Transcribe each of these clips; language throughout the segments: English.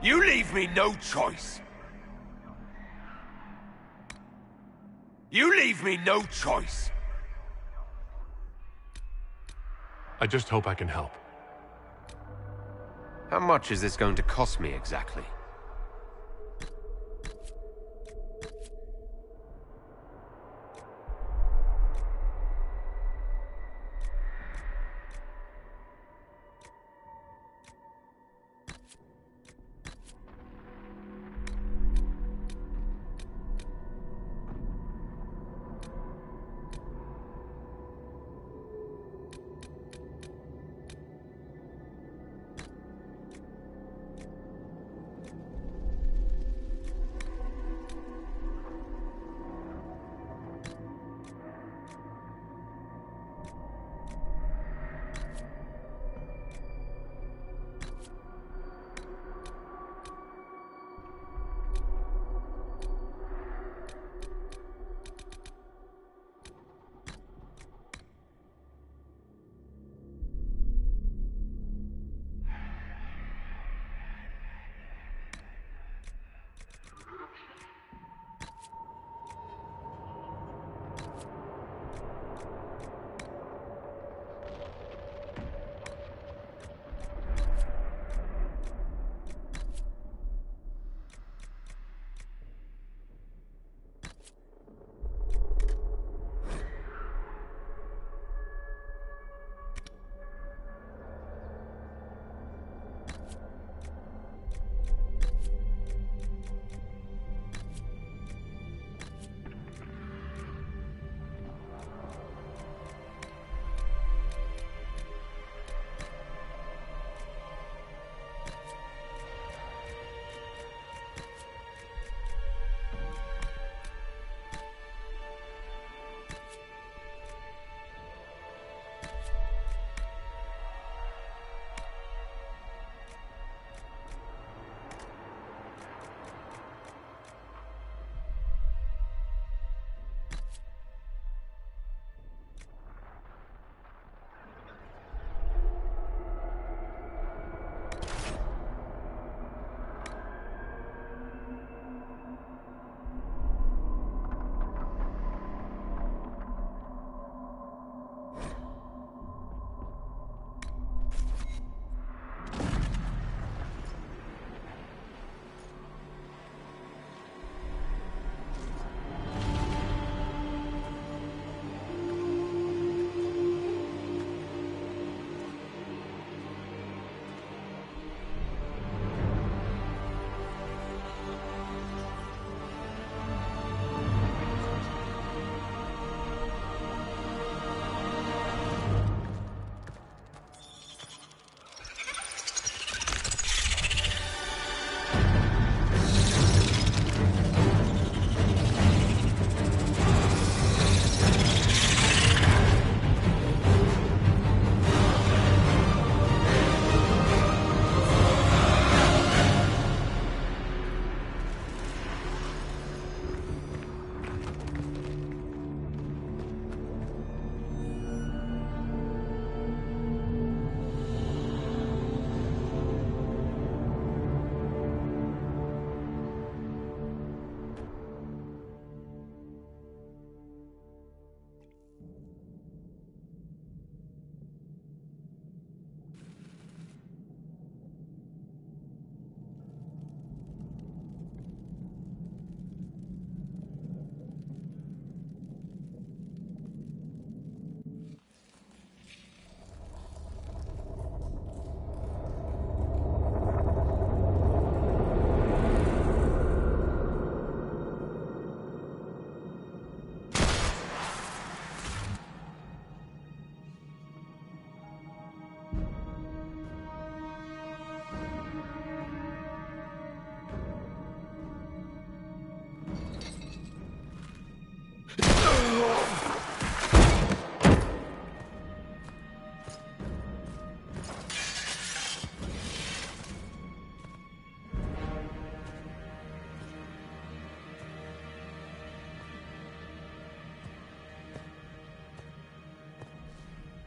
You leave me no choice. You leave me no choice. I just hope I can help. How much is this going to cost me exactly?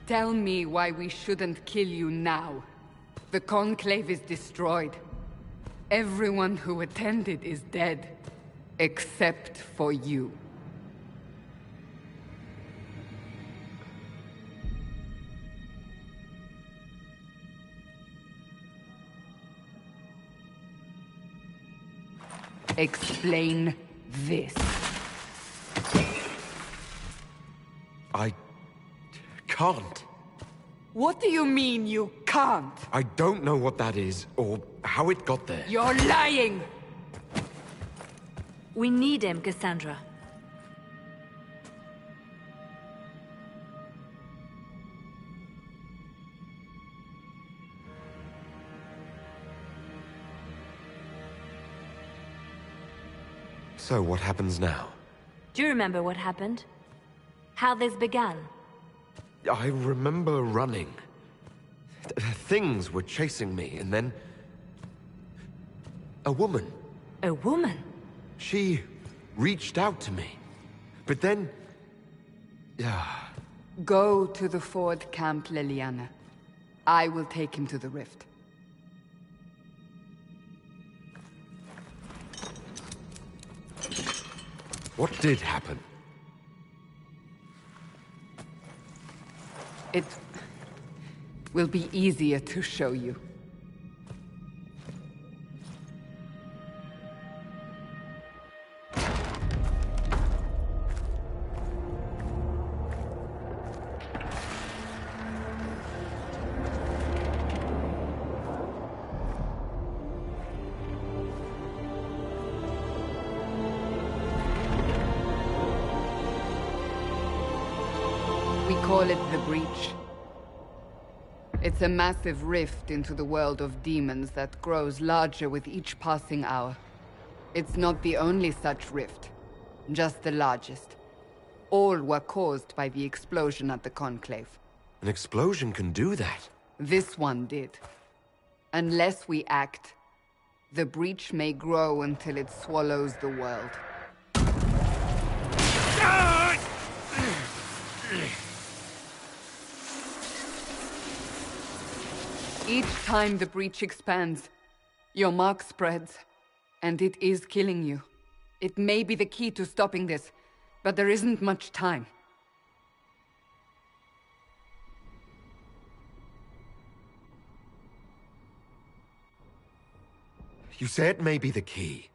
Tell me why we shouldn't kill you now. The Conclave is destroyed. Everyone who attended is dead, except for you. Explain this. I can't. What do you mean you can't? I don't know what that is, or how it got there. You're lying! We need him, Cassandra. So what happens now? Do you remember what happened? How this began? I remember running. Things were chasing me, and then... a woman. A woman? She reached out to me. But then... Go to the Ford camp, Leliana. I will take him to the rift. What did happen? It will be easier to show you. We call it the Breach. It's a massive rift into the world of demons that grows larger with each passing hour. It's not the only such rift, just the largest. All were caused by the explosion at the Conclave. An explosion can do that? This one did. Unless we act, the Breach may grow until it swallows the world. Each time the Breach expands, your mark spreads, and it is killing you. It may be the key to stopping this, but there isn't much time. You say it may be the key.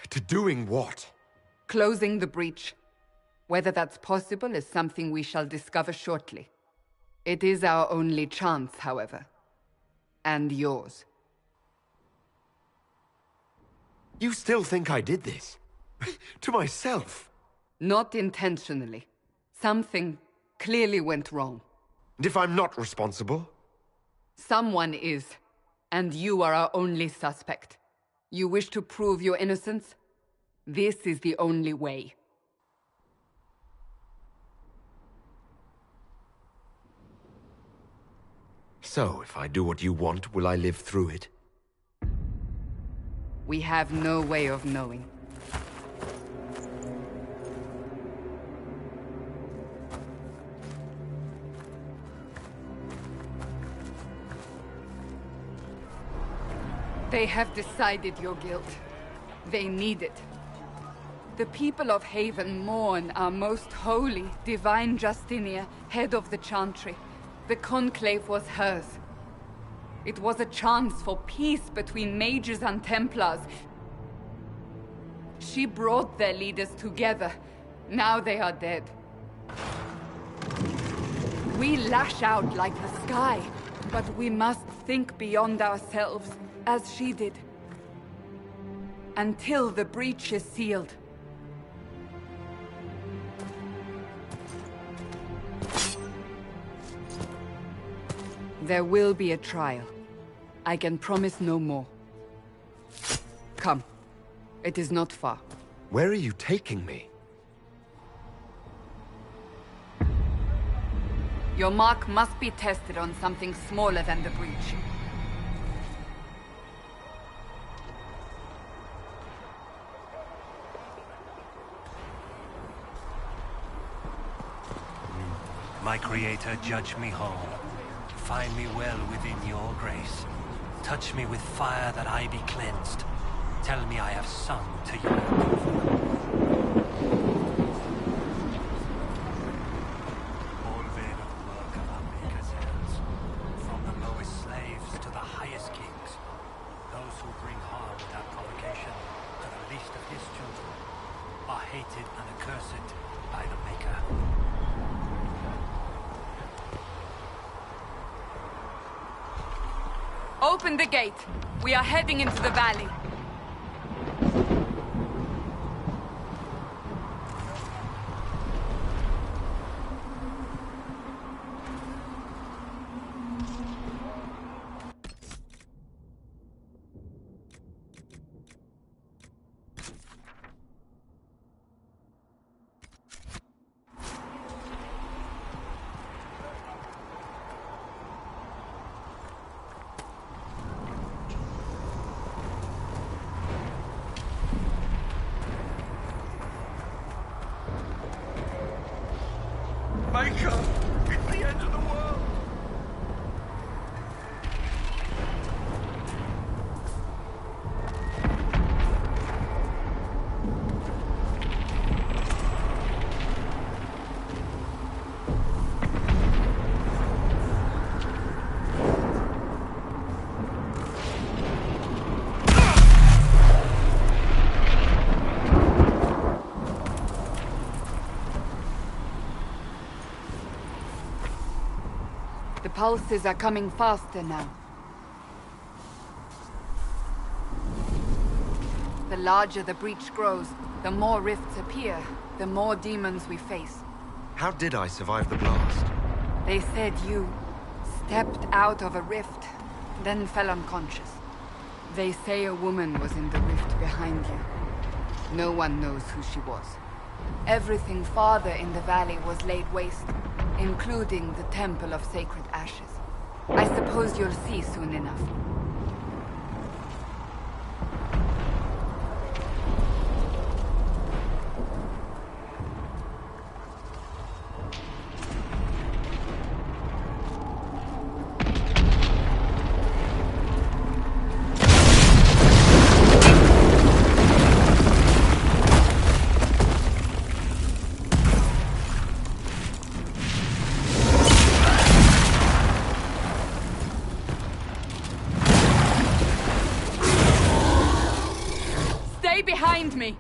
To doing what? Closing the Breach. Whether that's possible is something we shall discover shortly. It is our only chance, however. And yours. You still think I did this? To myself? Not intentionally. Something clearly went wrong. And if I'm not responsible? Someone is, and you are our only suspect. You wish to prove your innocence? This is the only way. So, if I do what you want, will I live through it? We have no way of knowing. They have decided your guilt. They need it. The people of Haven mourn our most holy, divine Justinia, head of the Chantry. The Conclave was hers. It was a chance for peace between mages and Templars. She brought their leaders together. Now they are dead. We lash out like the sky, but we must think beyond ourselves, as she did. Until the Breach is sealed. There will be a trial. I can promise no more. Come. It is not far. Where are you taking me? Your mark must be tested on something smaller than the Breach. My Creator, judge me whole. Find me well within your grace. Touch me with fire that I be cleansed. Tell me I have sung to your approval. All vain of the work of our maker's hands, from the lowest slaves to the highest kings, those who bring harm without provocation to the least of his children, are hated and accursed by the Maker. Open the gate. We are heading into the valley. Maker! It's the end of the world! The pulses are coming faster now. The larger the breach grows, the more rifts appear, the more demons we face. How did I survive the blast? They said you stepped out of a rift, then fell unconscious. They say a woman was in the rift behind you. No one knows who she was. Everything farther in the valley was laid waste, including the Temple of Sacred Ashes. I suppose you'll see soon enough. Stay behind me!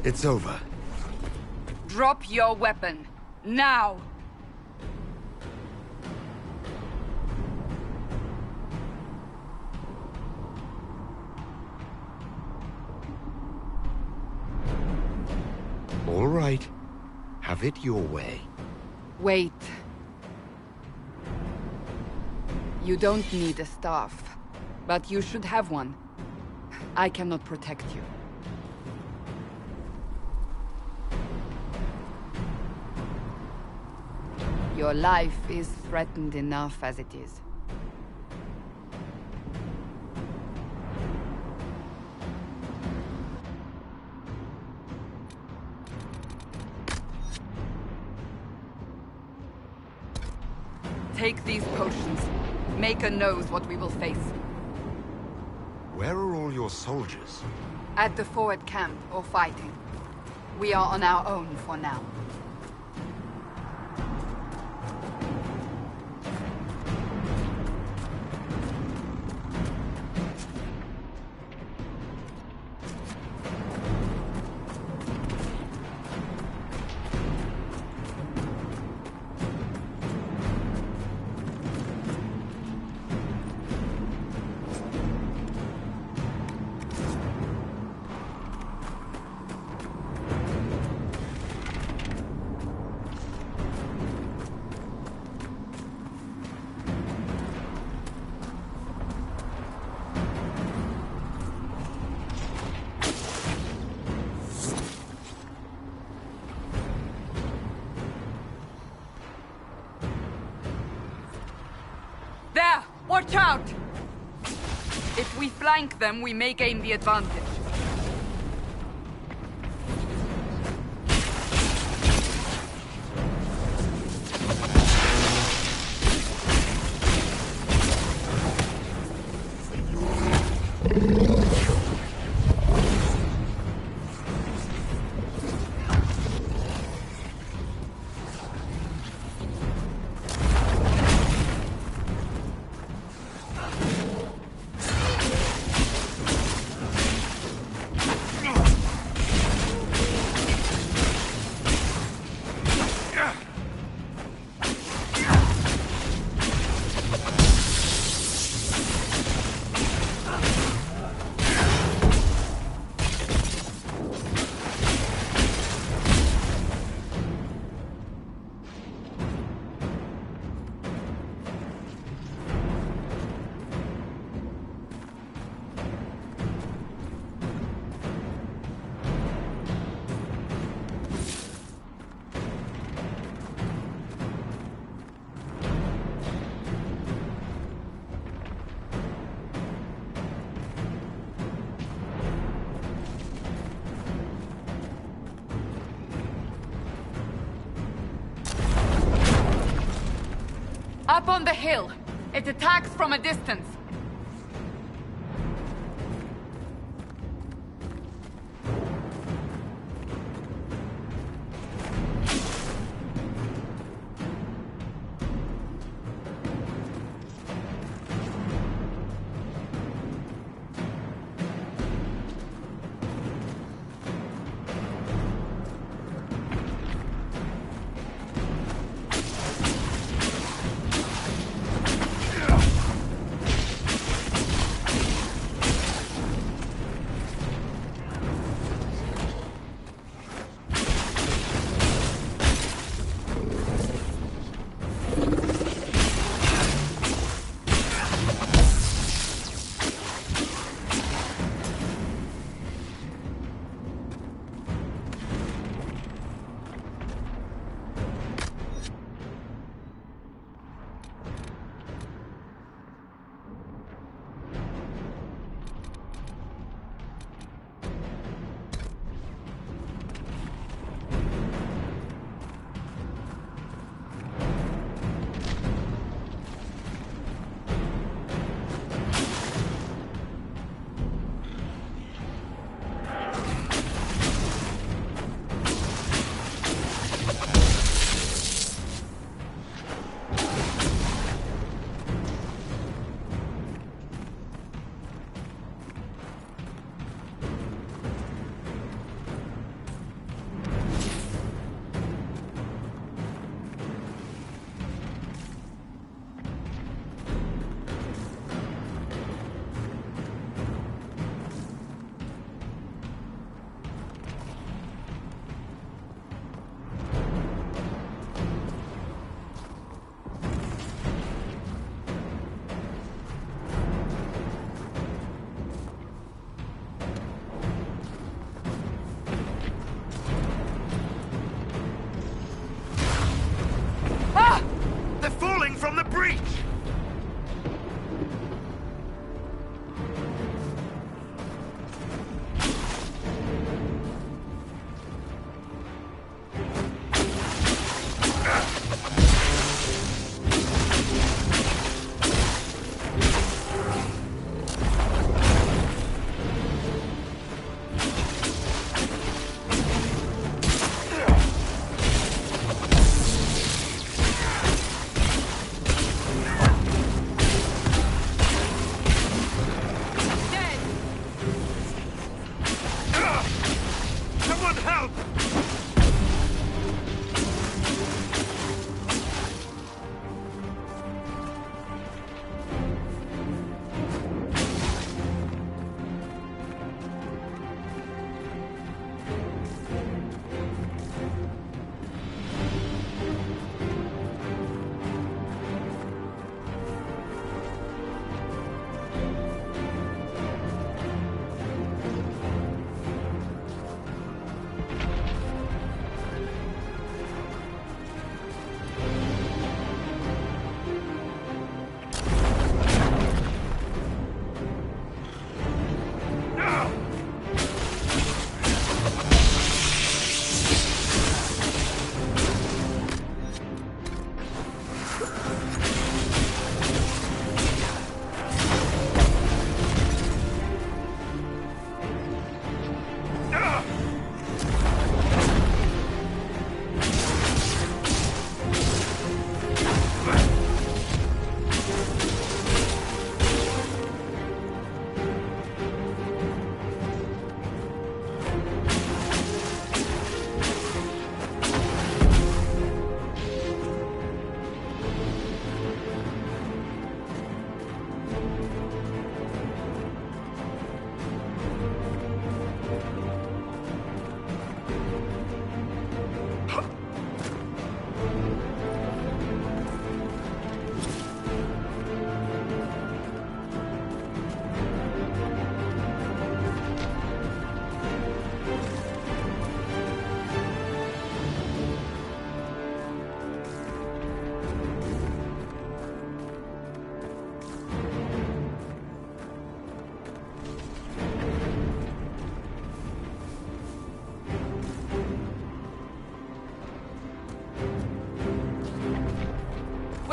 It's over. Drop your weapon. Now! All right. Have it your way. Wait. You don't need a staff, but you should have one. I cannot protect you. Your life is threatened enough as it is. Take these potions. Maker knows what we will face. Where are all your soldiers? At the forward camp, or fighting. We are on our own for now. Watch out! If we flank them, we may gain the advantage. Up on the hill. It attacks from a distance. From the breach!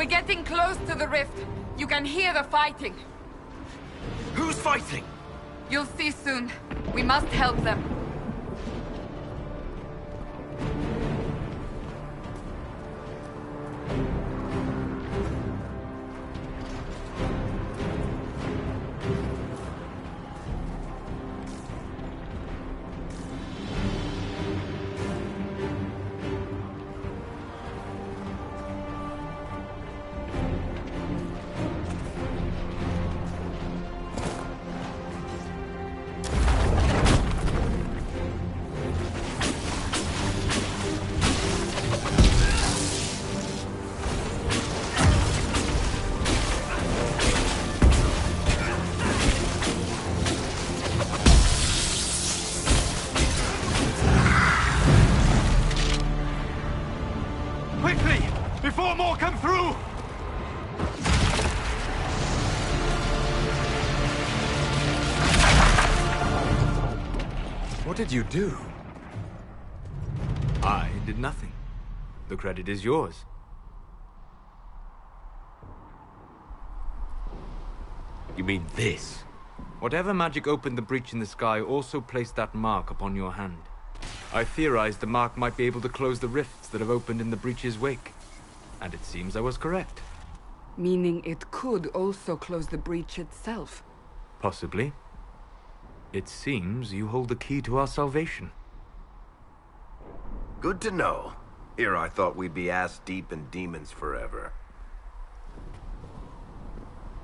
We're getting close to the rift. You can hear the fighting. Who's fighting? You'll see soon. We must help them. Quickly! Before more come through! What did you do? I did nothing. The credit is yours. You mean this? Whatever magic opened the breach in the sky also placed that mark upon your hand. I theorized the mark might be able to close the rifts that have opened in the breach's wake. And it seems I was correct. Meaning it could also close the breach itself. Possibly. It seems you hold the key to our salvation. Good to know. Here I thought we'd be ass-deep in demons forever.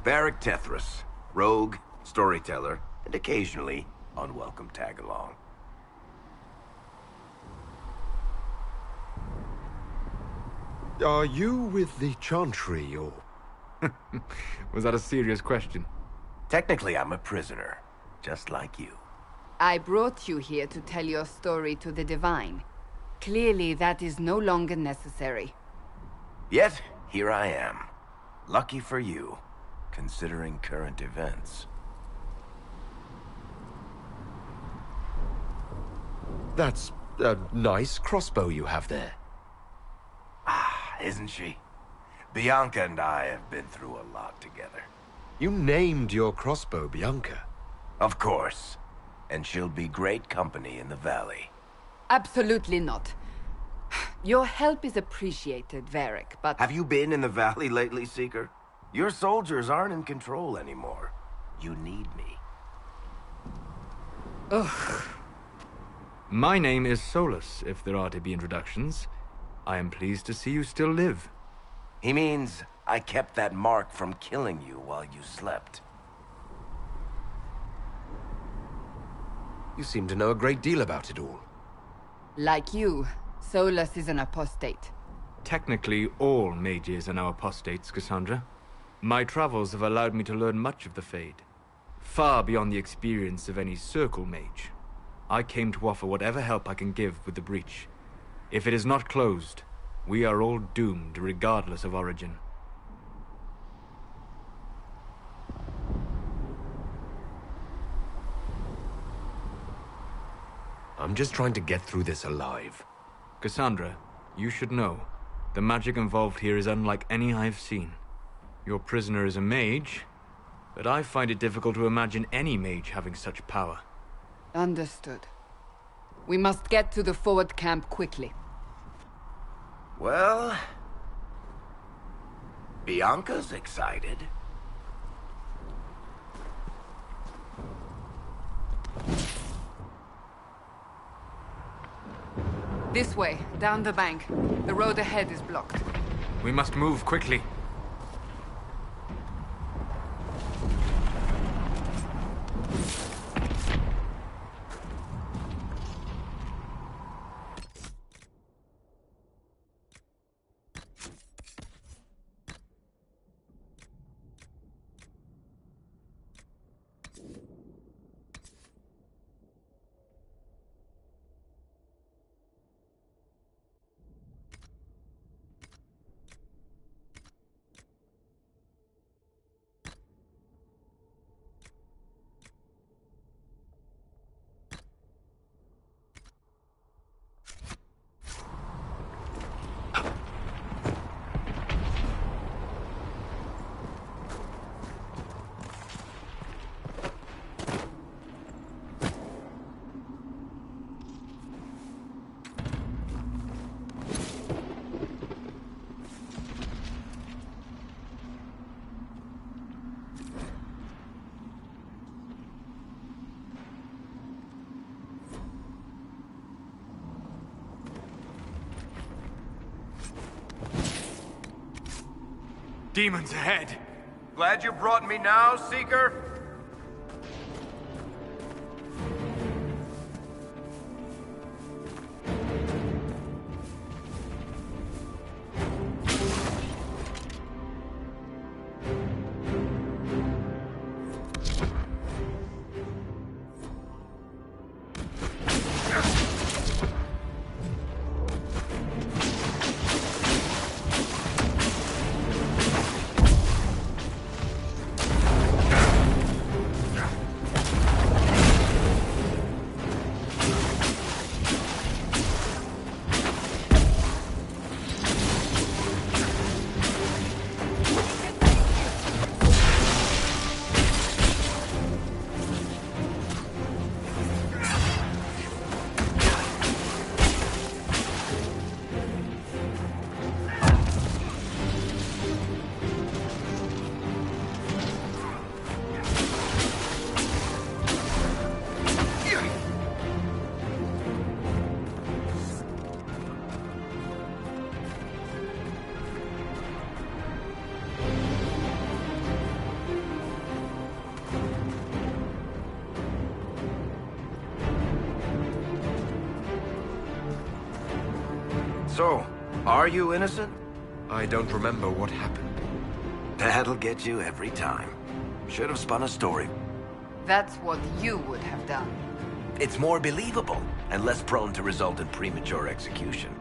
Varric Tethras, rogue, storyteller, and occasionally unwelcome tag-along. Are you with the Chantry, or...? Was that a serious question? Technically, I'm a prisoner, just like you. I brought you here to tell your story to the Divine. Clearly, that is no longer necessary. Yet, here I am. Lucky for you, considering current events. That's a nice crossbow you have there. Isn't she? Bianca and I have been through a lot together. You named your crossbow Bianca. Of course. And she'll be great company in the valley. Absolutely not. Your help is appreciated, Varric, but... Have you been in the valley lately, Seeker? Your soldiers aren't in control anymore. You need me. Ugh. My name is Solus, if there are to be introductions. I am pleased to see you still live. He means I kept that mark from killing you while you slept. You seem to know a great deal about it all. Like you, Solus is an apostate. Technically, all mages are now apostates, Cassandra. My travels have allowed me to learn much of the Fade. Far beyond the experience of any Circle mage. I came to offer whatever help I can give with the breach. If it is not closed, we are all doomed regardless of origin. I'm just trying to get through this alive. Cassandra, you should know, the magic involved here is unlike any I've seen. Your prisoner is a mage, but I find it difficult to imagine any mage having such power. Understood. We must get to the forward camp quickly. Well... Bianca's excited. This way, down the bank. The road ahead is blocked. We must move quickly. Demons ahead. Glad you brought me now, Seeker? So, are you innocent? I don't remember what happened. That'll get you every time. Should have spun a story. That's what you would have done. It's more believable, and less prone to result in premature execution.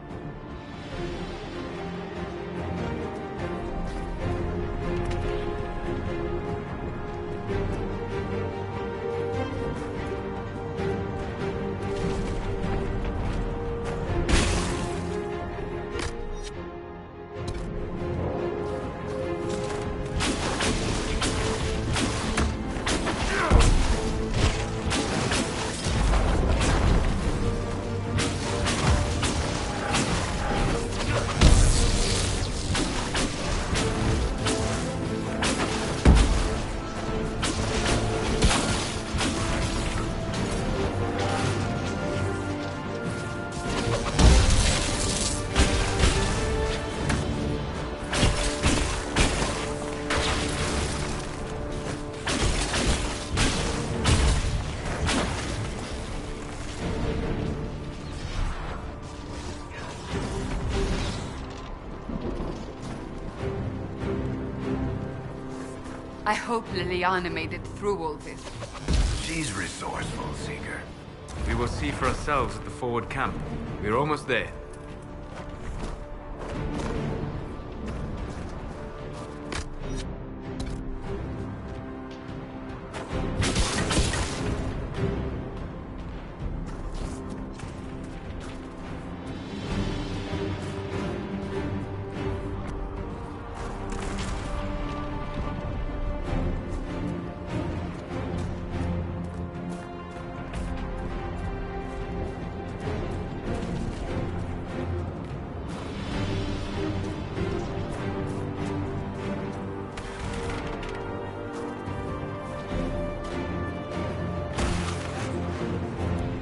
I hope Liliana made it through all this. She's resourceful, Seeker. We will see for ourselves at the forward camp. We're almost there.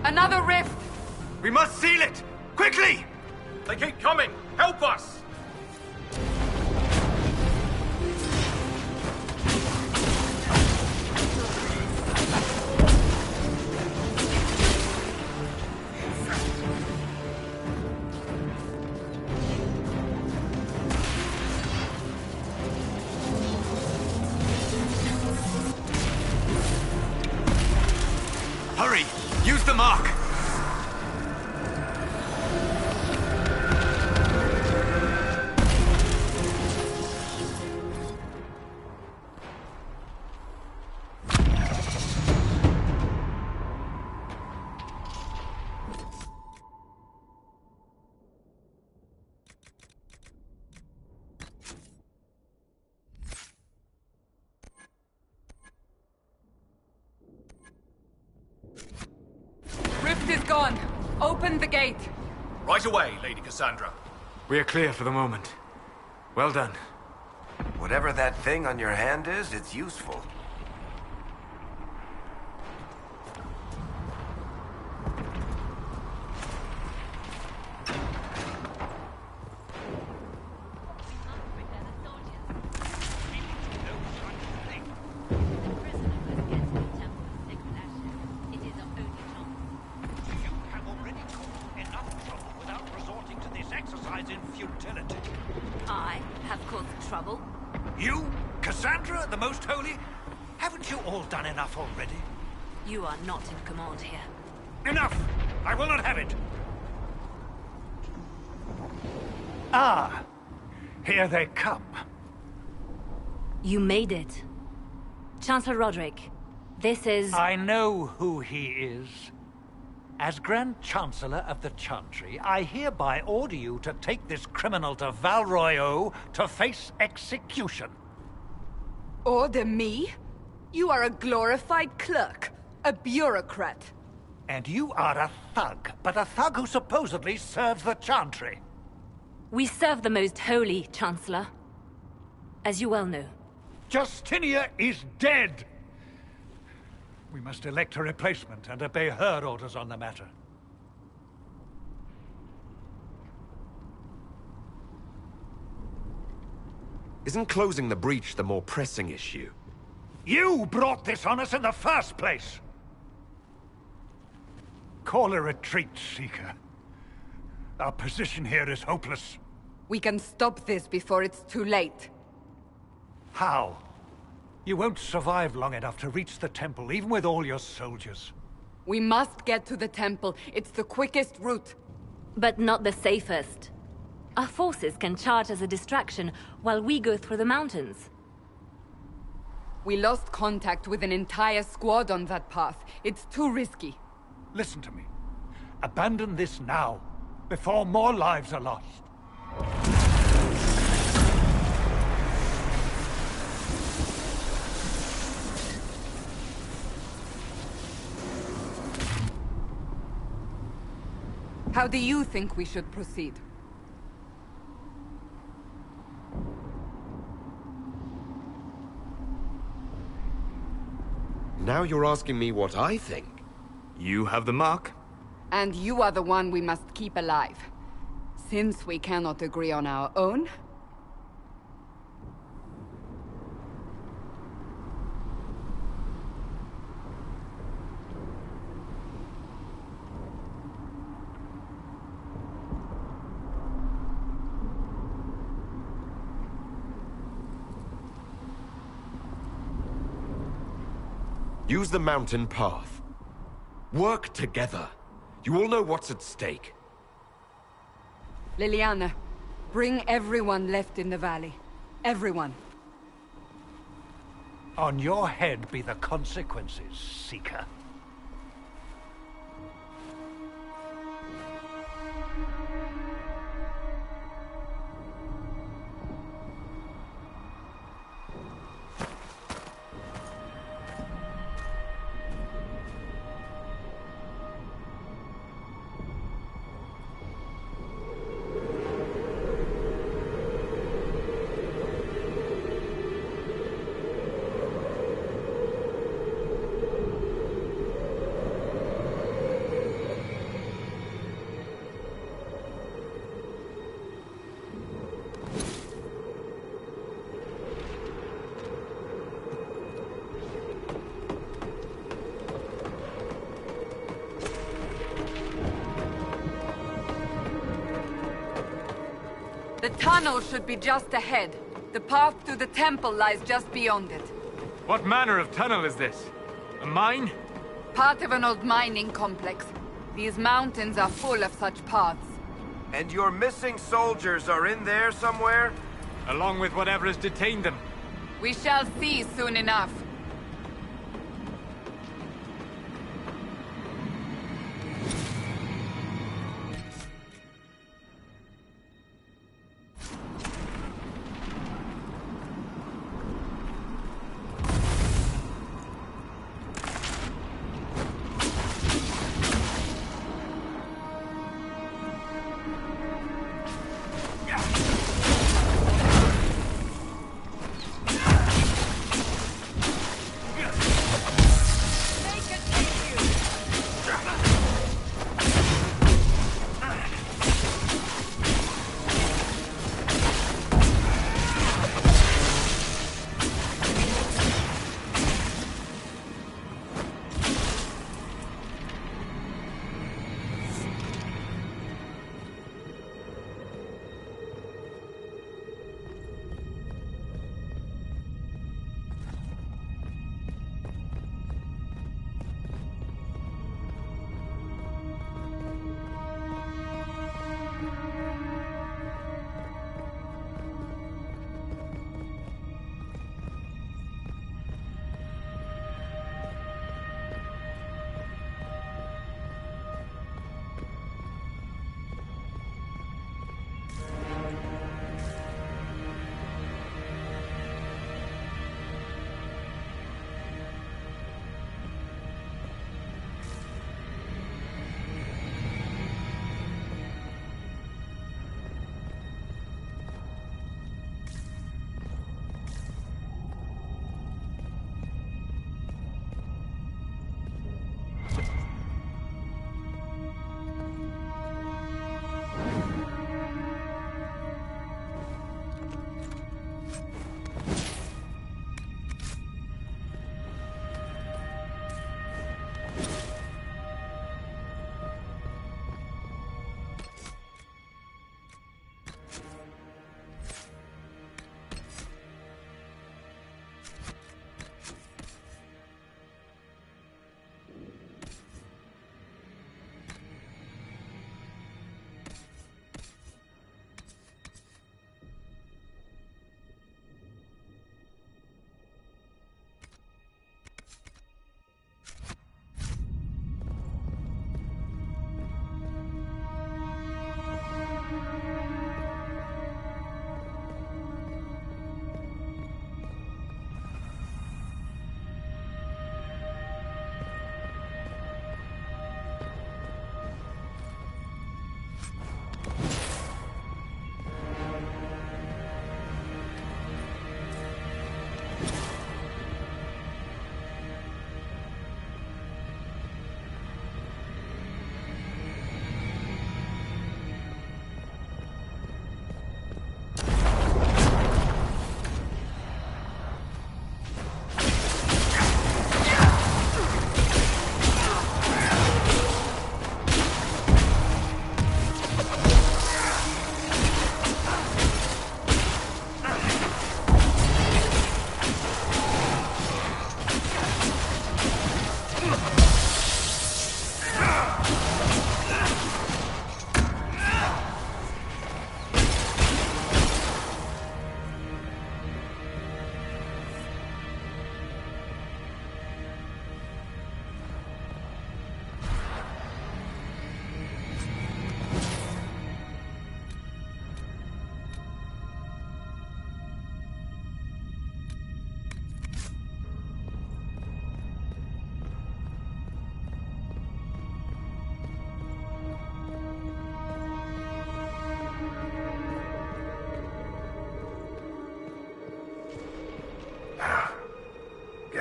Another rift! We must seal it! Quickly! They keep coming! Help us! Hurry! Use the mark! Rift is gone. Open the gate. Right away, Lady Cassandra. We are clear for the moment. Well done. Whatever that thing on your hand is, it's useful. have caused trouble. You? Cassandra, the Most Holy? Haven't you all done enough already? You are not in command here. Enough! I will not have it! Ah! Here they come. You made it. Chancellor Roderick, this is... I know who he is. As Grand Chancellor of the Chantry, I hereby order you to take this criminal to Val Royeaux to face execution. Order me? You are a glorified clerk, a bureaucrat. And you are a thug, but a thug who supposedly serves the Chantry. We serve the Most Holy, Chancellor. As you well know. Justinia is dead! We must elect a replacement and obey her orders on the matter. Isn't closing the breach the more pressing issue? You brought this on us in the first place! Call a retreat, Seeker. Our position here is hopeless. We can stop this before it's too late. How? You won't survive long enough to reach the temple, even with all your soldiers. We must get to the temple. It's the quickest route. But not the safest. Our forces can charge as a distraction while we go through the mountains. We lost contact with an entire squad on that path. It's too risky. Listen to me. Abandon this now, before more lives are lost. How do you think we should proceed? Now you're asking me what I think. You have the mark. And you are the one we must keep alive. Since we cannot agree on our own... Use the mountain path. Work together. You all know what's at stake. Leliana, bring everyone left in the valley. Everyone. On your head be the consequences, Seeker. The tunnel should be just ahead. The path to the temple lies just beyond it. What manner of tunnel is this? A mine? Part of an old mining complex. These mountains are full of such paths. And your missing soldiers are in there somewhere? Along with whatever has detained them. We shall see soon enough.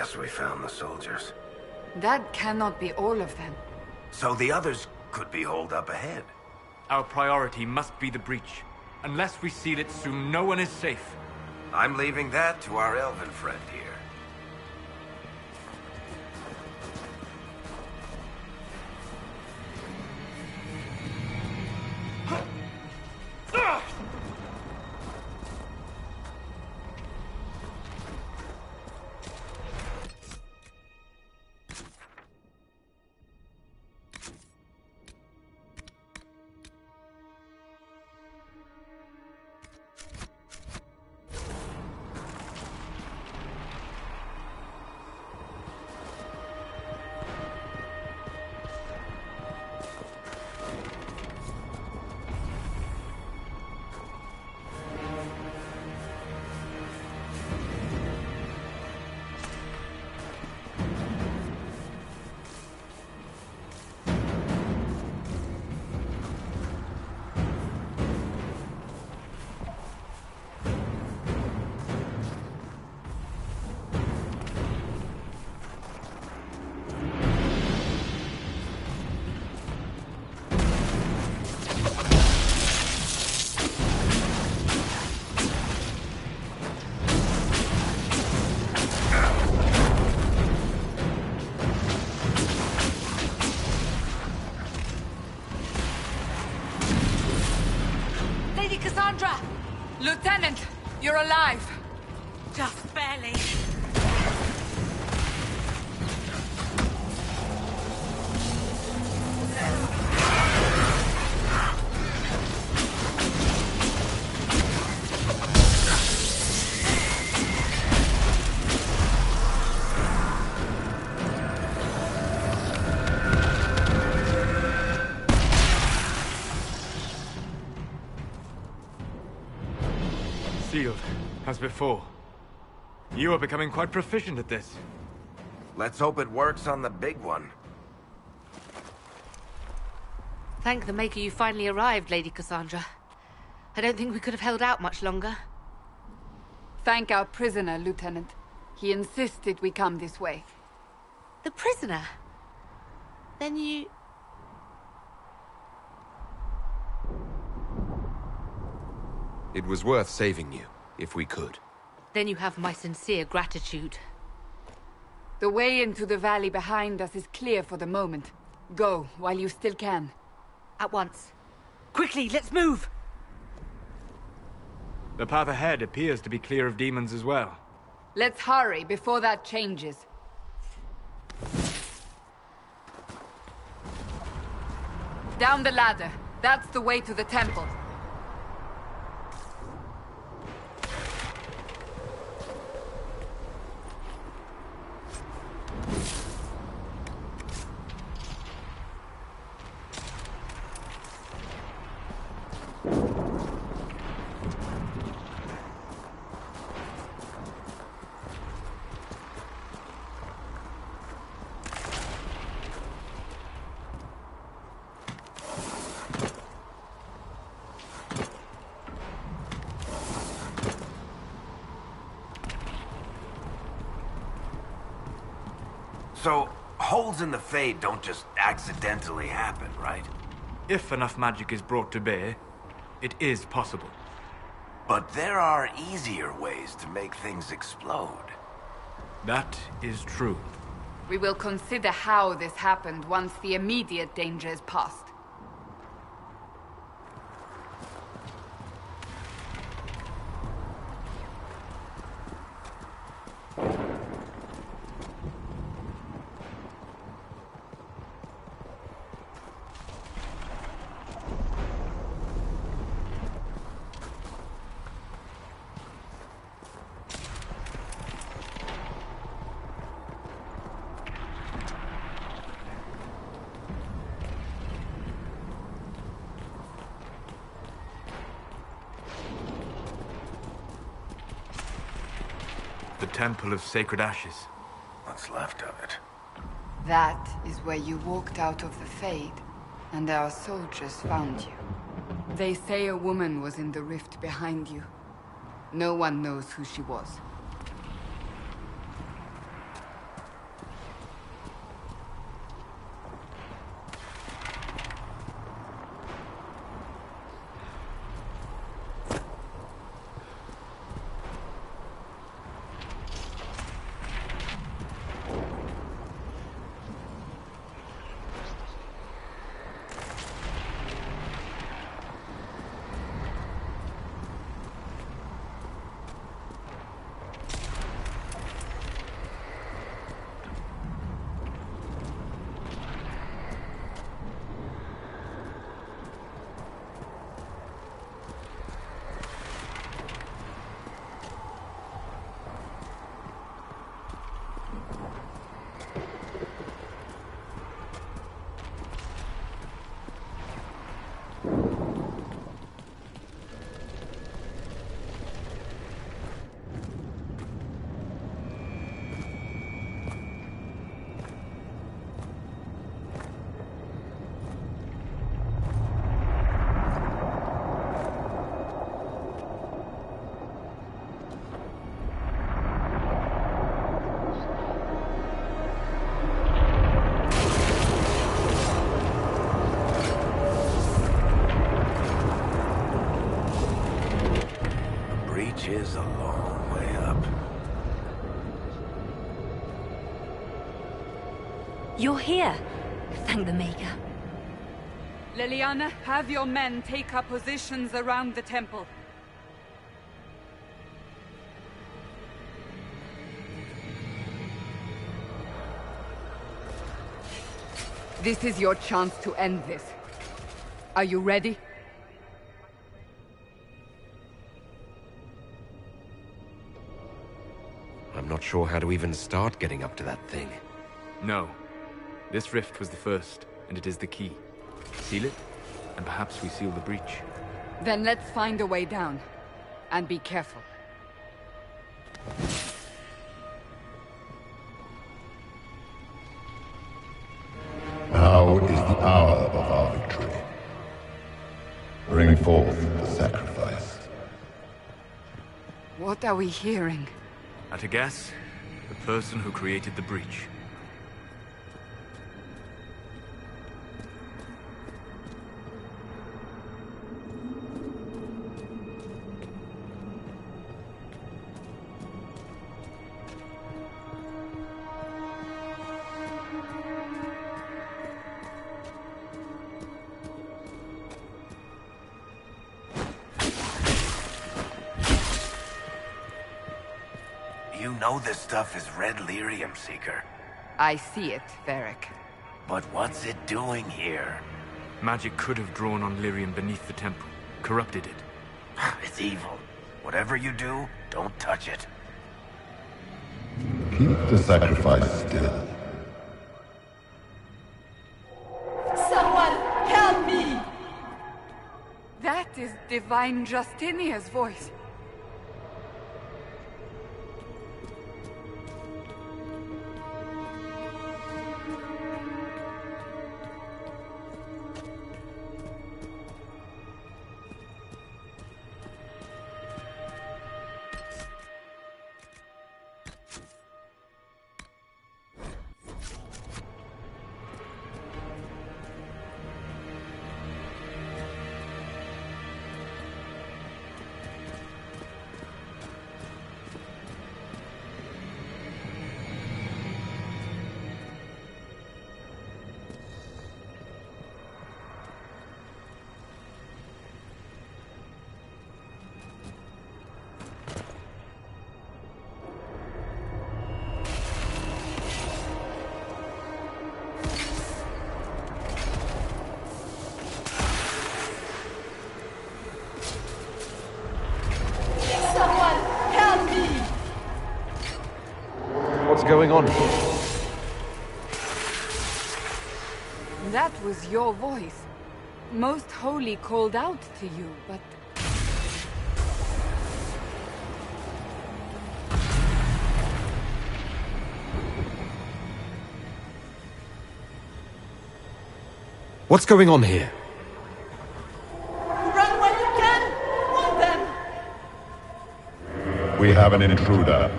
Guess we found the soldiers. That cannot be all of them. So the others could be holed up ahead. Our priority must be the breach. Unless we seal it soon, no one is safe. I'm leaving that to our elven friend here. Cassandra! Lieutenant, you're alive! Just barely. Sealed, as before. You are becoming quite proficient at this. Let's hope it works on the big one. Thank the Maker you finally arrived, Lady Cassandra. I don't think we could have held out much longer. Thank our prisoner, Lieutenant. He insisted we come this way. The prisoner? Then you... It was worth saving you, if we could. Then you have my sincere gratitude. The way into the valley behind us is clear for the moment. Go, while you still can. At once. Quickly, let's move! The path ahead appears to be clear of demons as well. Let's hurry before that changes. Down the ladder. That's the way to the temple. So, holes in the Fade don't just accidentally happen, right? If enough magic is brought to bear, it is possible. But there are easier ways to make things explode. That is true. We will consider how this happened once the immediate danger is past. The Temple of Sacred Ashes. What's left of it? That is where you walked out of the Fade, and our soldiers found you. They say a woman was in the rift behind you. No one knows who she was. Oh, way up. You're here. Thank the Maker. Leliana, have your men take up positions around the temple. This is your chance to end this. Are you ready? I'm not sure how to even start getting up to that thing. No. This rift was the first, and it is the key. Seal it, and perhaps we seal the breach. Then let's find a way down. And be careful. Now is the hour of our victory. Bring forth the sacrifice. What are we hearing? At a guess, the person who created the breach. You know this stuff is Red Lyrium, Seeker. I see it, Varric. But what's it doing here? Magic could have drawn on Lyrium beneath the temple, corrupted it. It's evil. Whatever you do, don't touch it. Keep the sacrifice still. Someone help me! That is Divine Justinia's voice. What's going on? That was your voice. Most Holy called out to you, but... What's going on here? Run when you can! Want them! We have an intruder.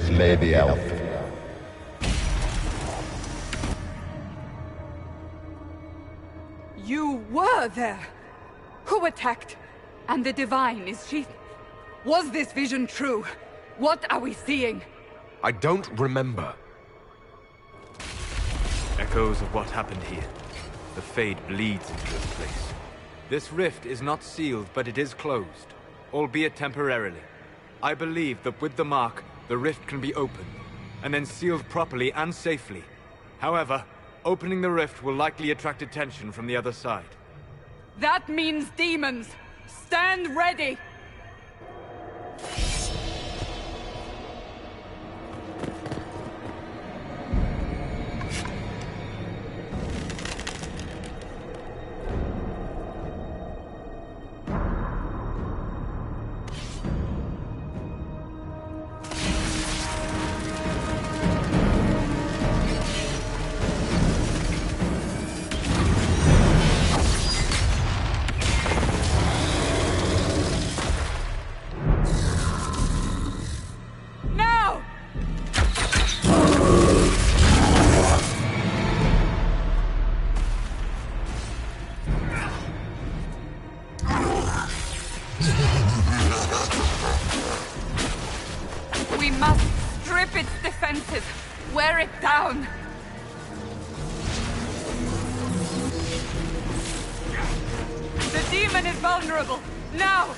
Slay the elf. You were there! Who attacked? And the Divine, is she... Was this vision true? What are we seeing? I don't remember. Echoes of what happened here. The Fade bleeds into this place. This rift is not sealed, but it is closed, albeit temporarily. I believe that with the mark, the rift can be opened, and then sealed properly and safely. However, opening the rift will likely attract attention from the other side. That means demons! Stand ready! We must strip its defenses, wear it down. The demon is vulnerable. Now!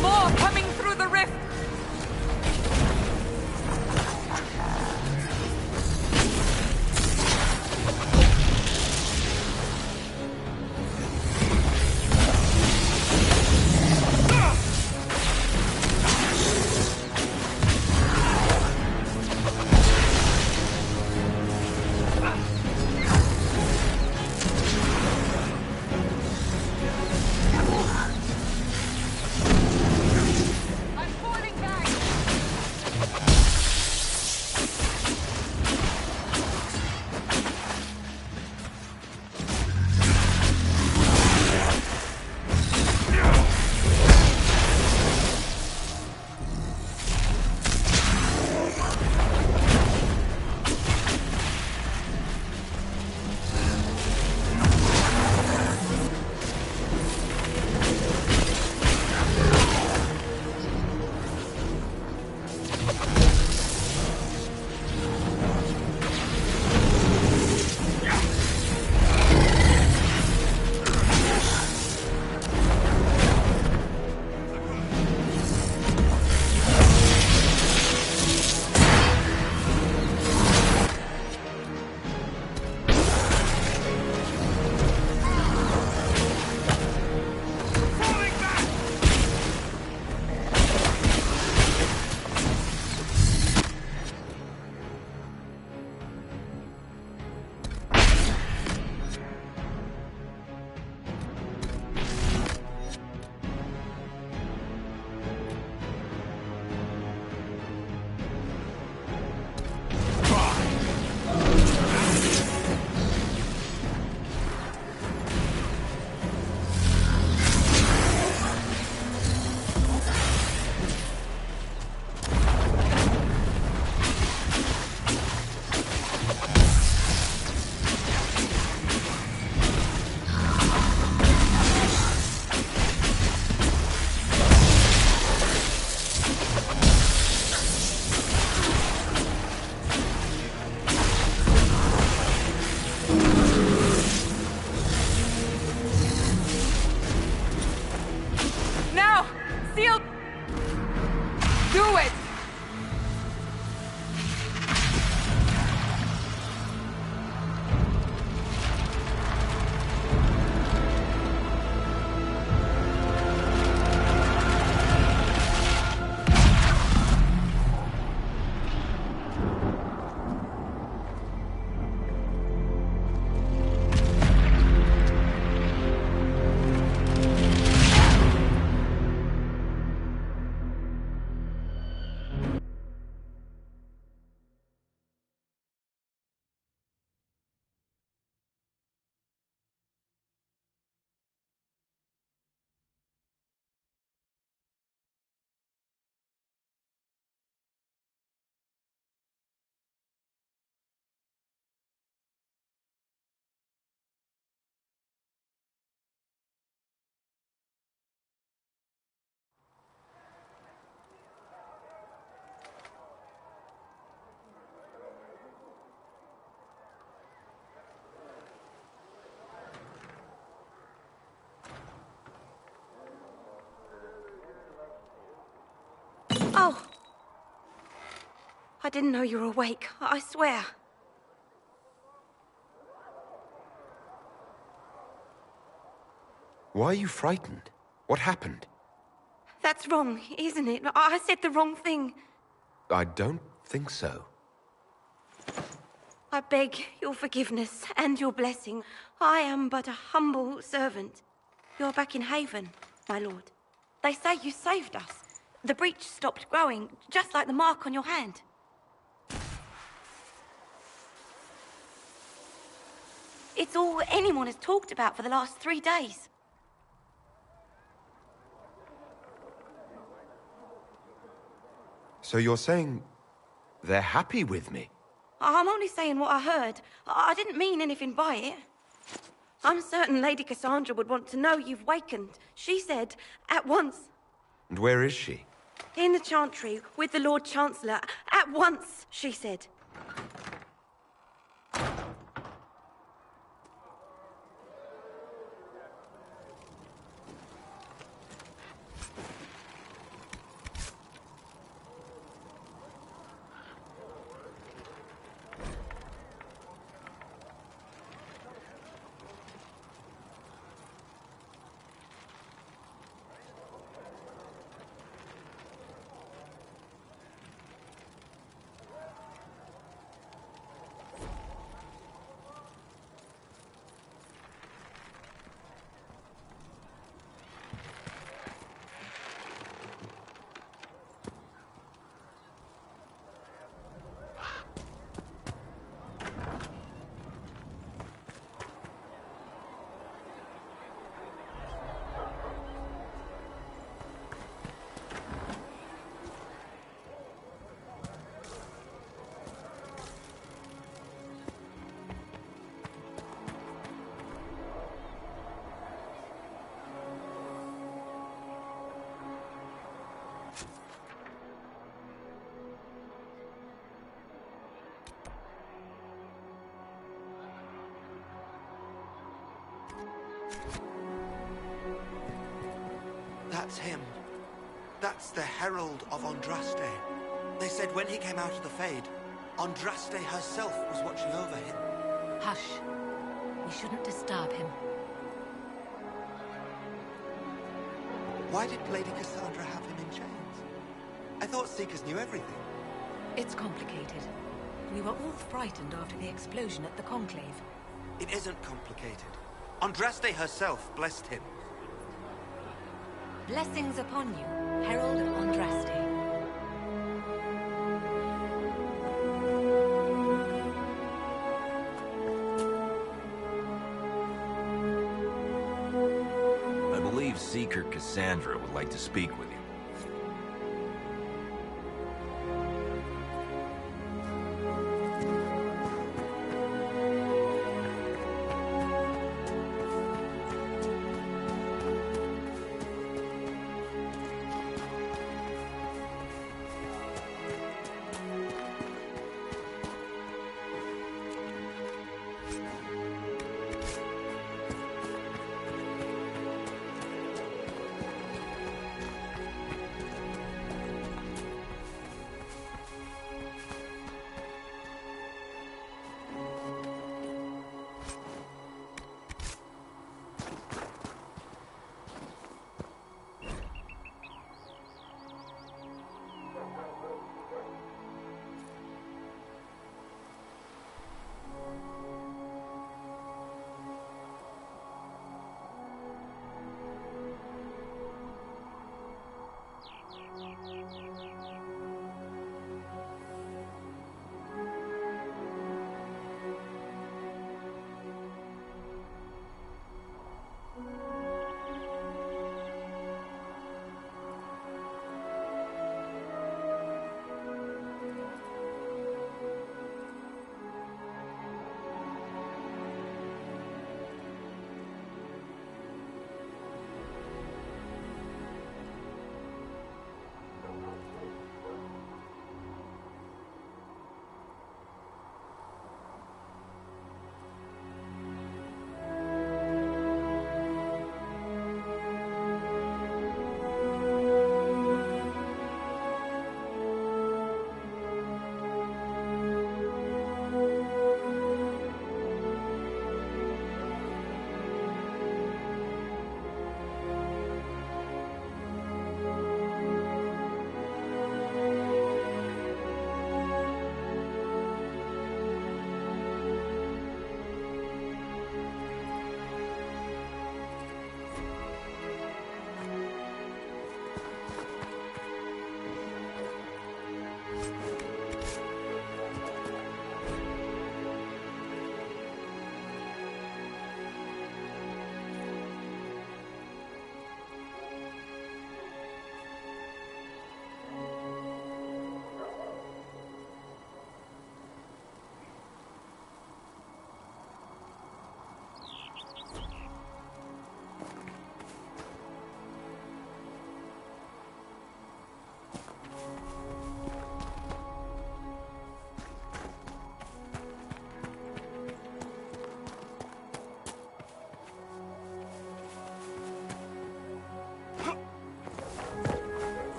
More coming through the rift! I'm falling back! Now! Seal! Do it! Oh! I didn't know you were awake, I swear. Why are you frightened? What happened? That's wrong, isn't it? I said the wrong thing. I don't think so. I beg your forgiveness and your blessing. I am but a humble servant. You're back in Haven, my lord. They say you saved us. The breach stopped growing, just like the mark on your hand. It's all anyone has talked about for the last 3 days. So you're saying they're happy with me? I'm only saying what I heard. I didn't mean anything by it. I'm certain Lady Cassandra would want to know you've wakened. She said, at once. And where is she? In the Chantry, with the Lord Chancellor. At once, she said. That's him. That's the Herald of Andraste. They said when he came out of the Fade, Andraste herself was watching over him. Hush. We shouldn't disturb him. Why did Lady Cassandra have him in chains? I thought Seekers knew everything. It's complicated. We were all frightened after the explosion at the Conclave. It isn't complicated. Andraste herself blessed him. Blessings upon you, Herald of Andraste. I believe Seeker Cassandra would like to speak with you.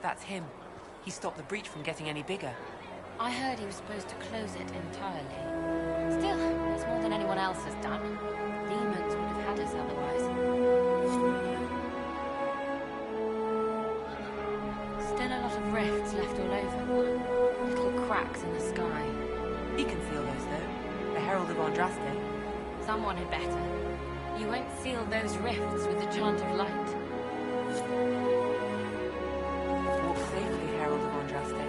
That's him. He stopped the breach from getting any bigger. I heard he was supposed to close it entirely. Still, it's more than anyone else has done. Demons would have had us otherwise. Still a lot of rifts left all over. Little cracks in the sky. He can seal those, though. The Herald of Andraste. Someone had better. You won't seal those rifts with the chant of light. Walk safely, Herald of Andraste.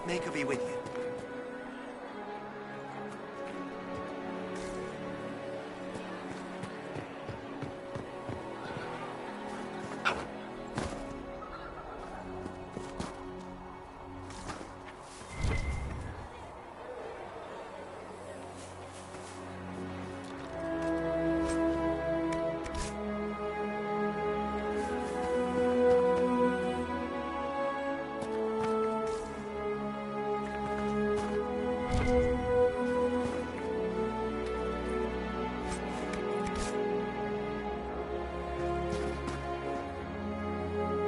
Maker be with you.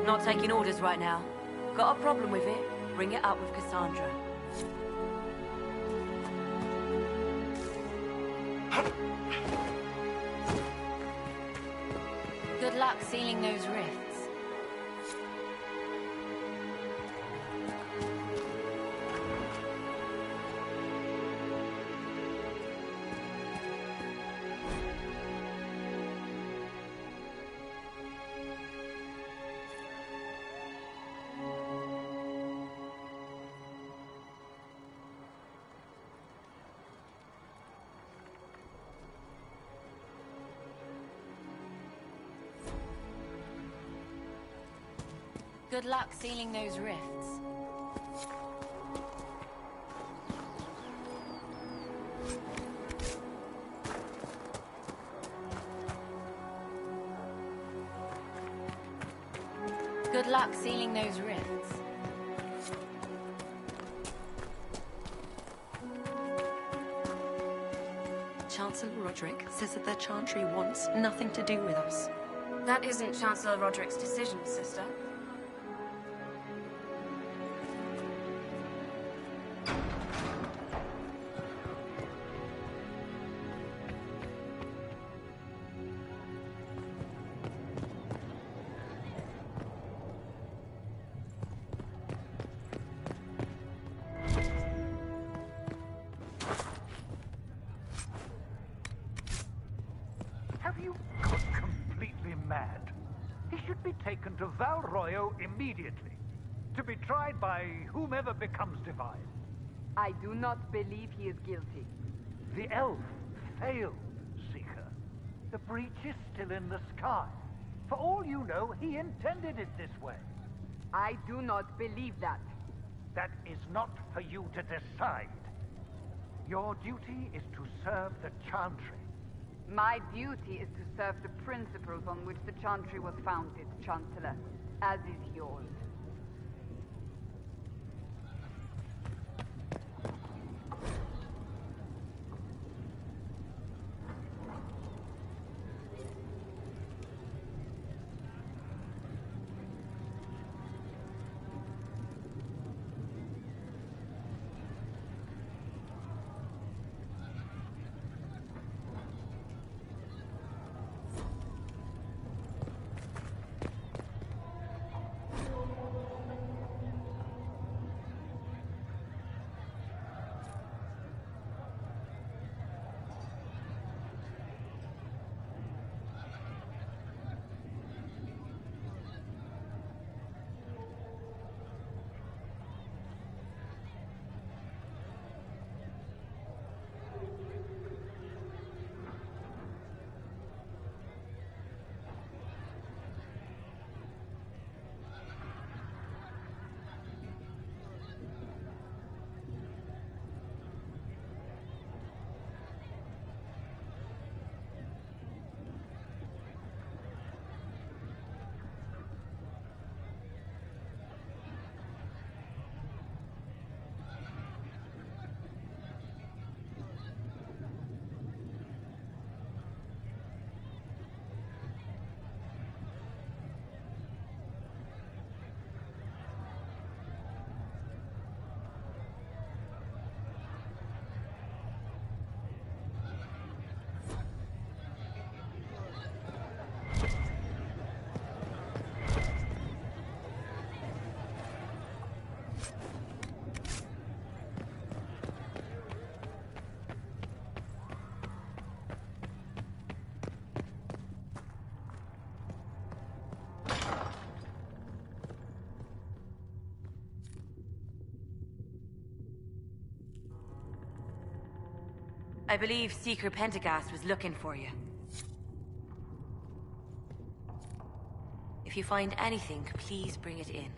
Not taking orders right now. Got a problem with it? Bring it up with Cassandra. Good luck sealing those rifts. Good luck sealing those rifts. Good luck sealing those rifts. Chancellor Roderick says that the Chantry wants nothing to do with us. That isn't Chancellor Roderick's decision, sister. Have you gone completely mad? He should be taken to Val Royo immediately, to be tried by whomever becomes divine. I do not believe he is guilty. The elf failed, Seeker. The breach is still in the sky. For all you know, he intended it this way. I do not believe that. That is not for you to decide. Your duty is to serve the Chantry. My duty is to serve the principles on which the Chantry was founded, Chancellor, as is yours. I believe Seeker Pentagast was looking for you. If you find anything, please bring it in.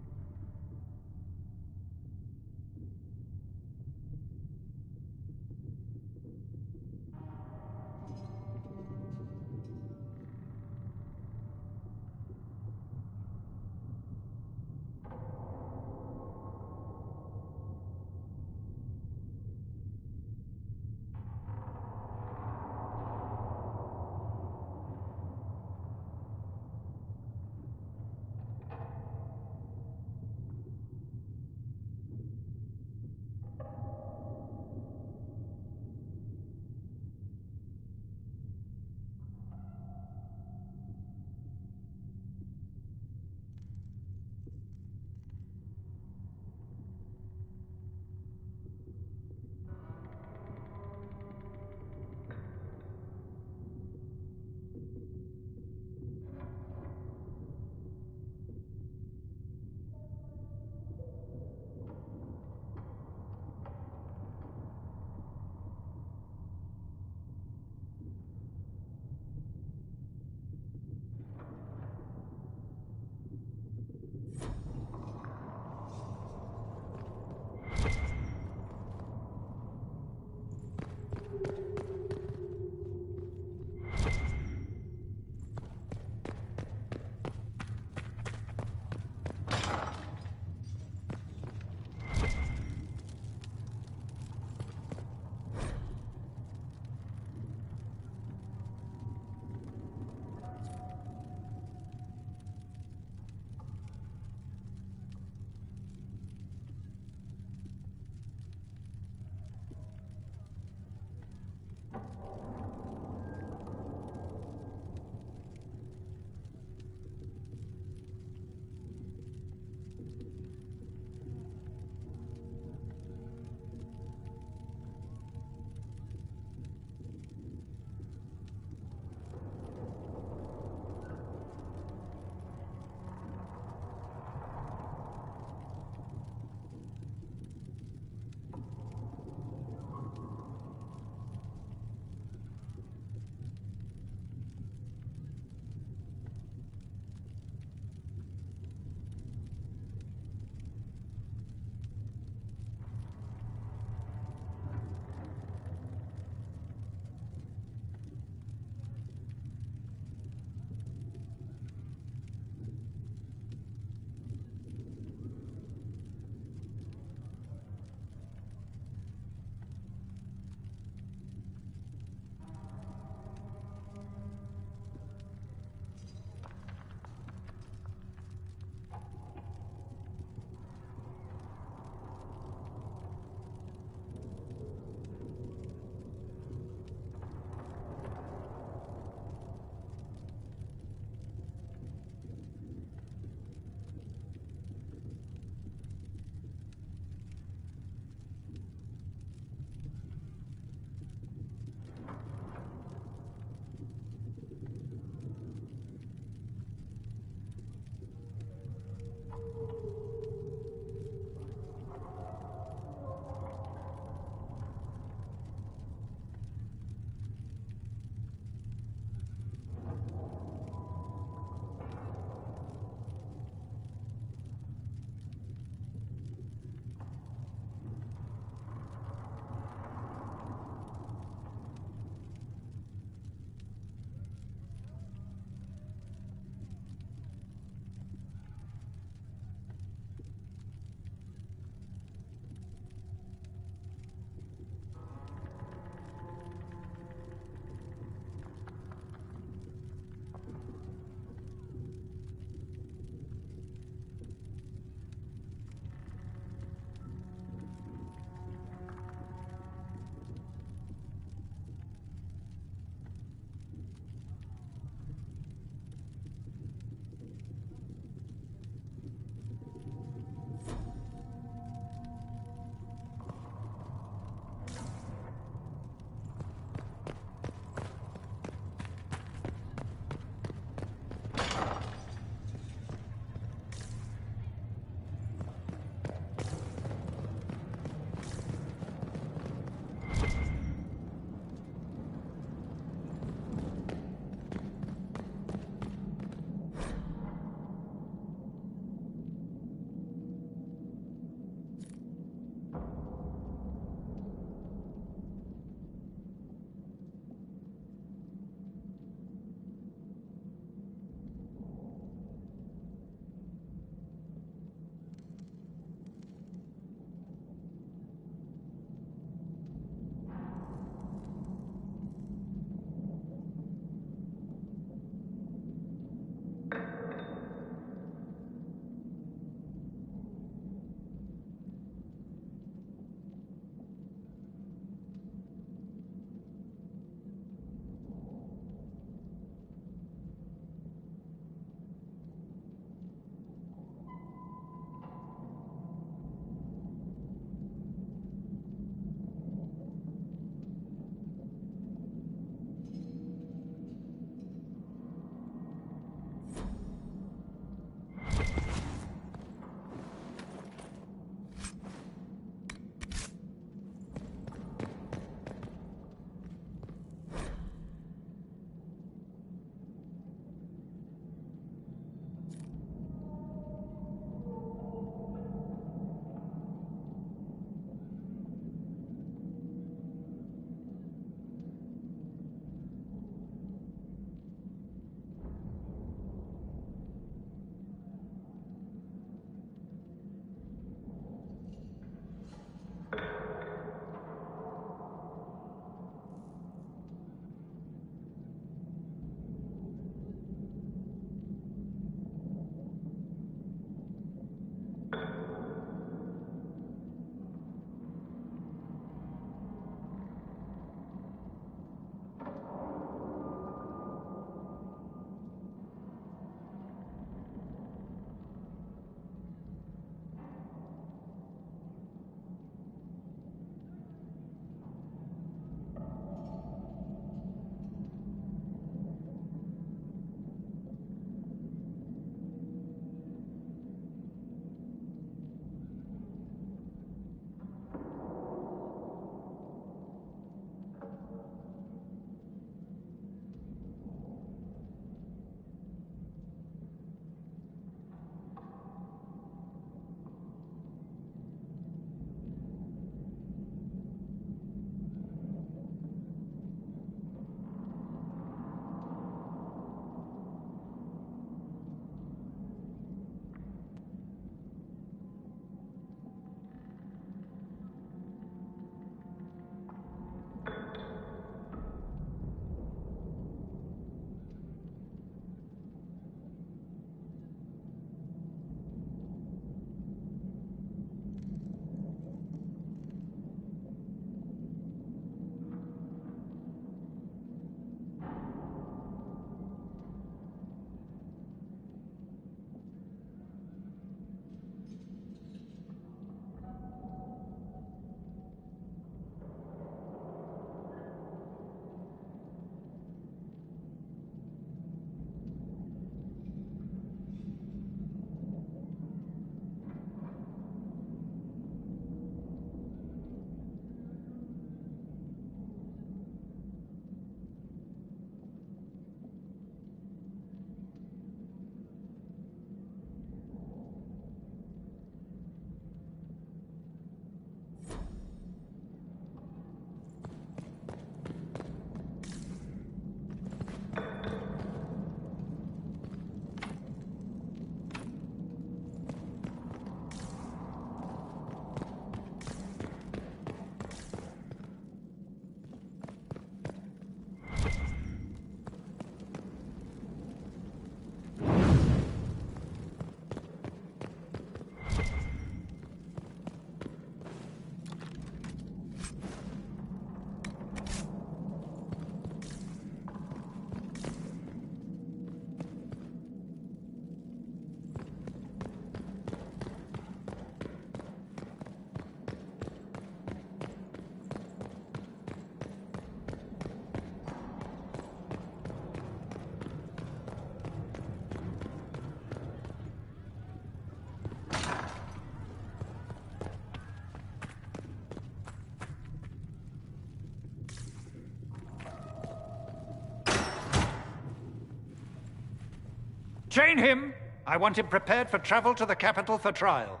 Chain him! I want him prepared for travel to the capital for trial.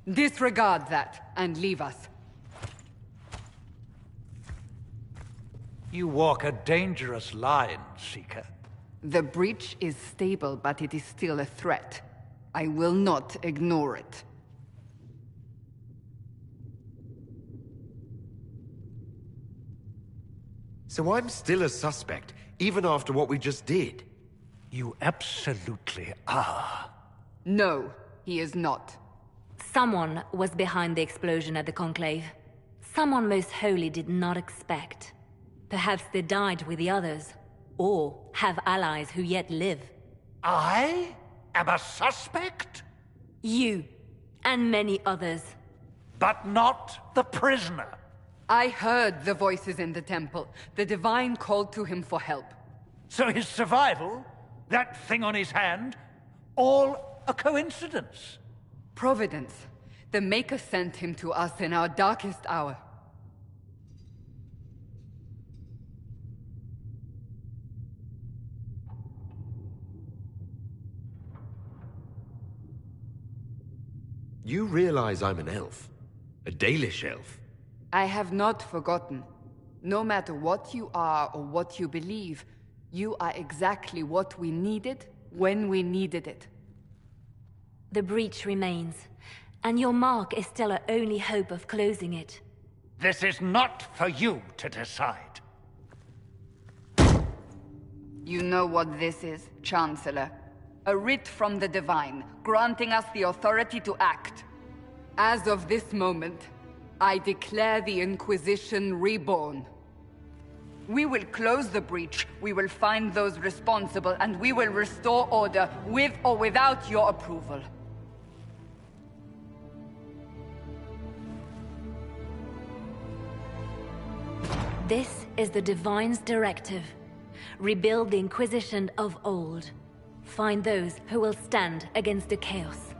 Disregard that, and leave us. You walk a dangerous line, Seeker. The breach is stable, but it is still a threat. I will not ignore it. So I'm still a suspect, even after what we just did? You absolutely are. No, he is not. Someone was behind the explosion at the Conclave. Someone Most Holy did not expect. Perhaps they died with the others, or have allies who yet live. I am a suspect? You, and many others. But not the prisoner. I heard the voices in the temple. The Divine called to him for help. So his survival, that thing on his hand, all a coincidence? Providence. The Maker sent him to us in our darkest hour. You realize I'm an elf? A Dalish elf? I have not forgotten. No matter what you are or what you believe, you are exactly what we needed when we needed it. The breach remains, and your mark is still our only hope of closing it. This is not for you to decide. You know what this is, Chancellor. A writ from the Divine, granting us the authority to act. As of this moment, I declare the Inquisition reborn. We will close the breach, we will find those responsible, and we will restore order, with or without your approval. This is the Divine's directive. Rebuild the Inquisition of old. Find those who will stand against the chaos.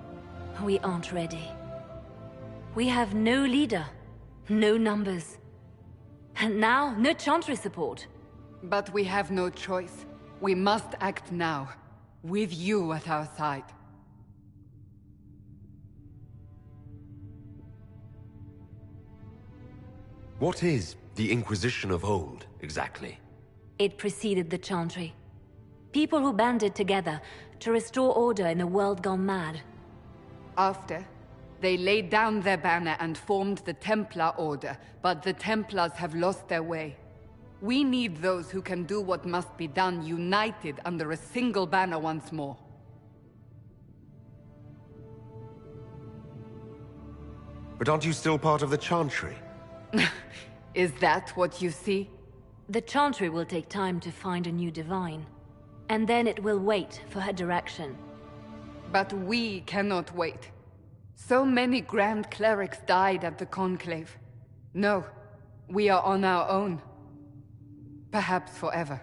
We aren't ready. We have no leader, no numbers. And now, no Chantry support. But we have no choice. We must act now, with you at our side. What is the Inquisition of old, exactly? It preceded the Chantry. People who banded together to restore order in a world gone mad. After, they laid down their banner and formed the Templar Order, but the Templars have lost their way. We need those who can do what must be done, united under a single banner once more. But aren't you still part of the Chantry? Is that what you see? The Chantry will take time to find a new Divine. And then it will wait for her direction. But we cannot wait. So many Grand Clerics died at the Conclave. No, we are on our own. Perhaps forever.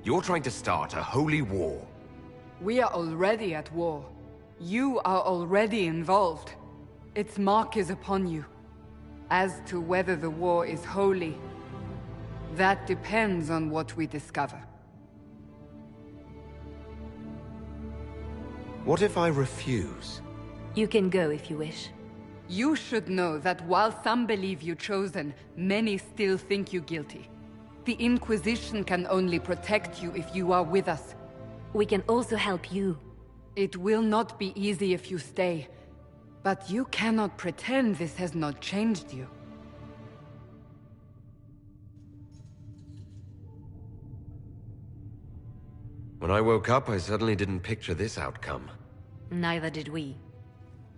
You're trying to start a holy war. We are already at war. You are already involved. Its mark is upon you. As to whether the war is holy, that depends on what we discover. What if I refuse? You can go if you wish. You should know that while some believe you chosen, many still think you guilty. The Inquisition can only protect you if you are with us. We can also help you. It will not be easy if you stay, but you cannot pretend this has not changed you. When I woke up, I certainly didn't picture this outcome. Neither did we.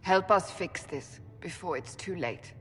Help us fix this, before it's too late.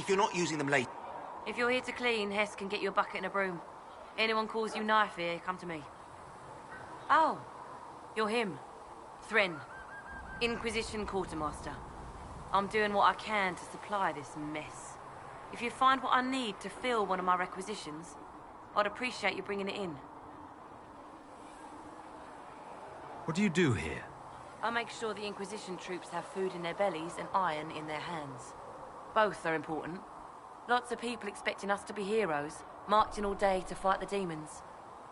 if you're not using them late. If you're here to clean, Hess can get you a bucket and a broom. Anyone calls you knife here, come to me. Oh, you're him. Thren, Inquisition Quartermaster. I'm doing what I can to supply this mess. If you find what I need to fill one of my requisitions, I'd appreciate you bringing it in. What do you do here? I make sure the Inquisition troops have food in their bellies and iron in their hands. Both are important. Lots of people expecting us to be heroes, marching all day to fight the demons.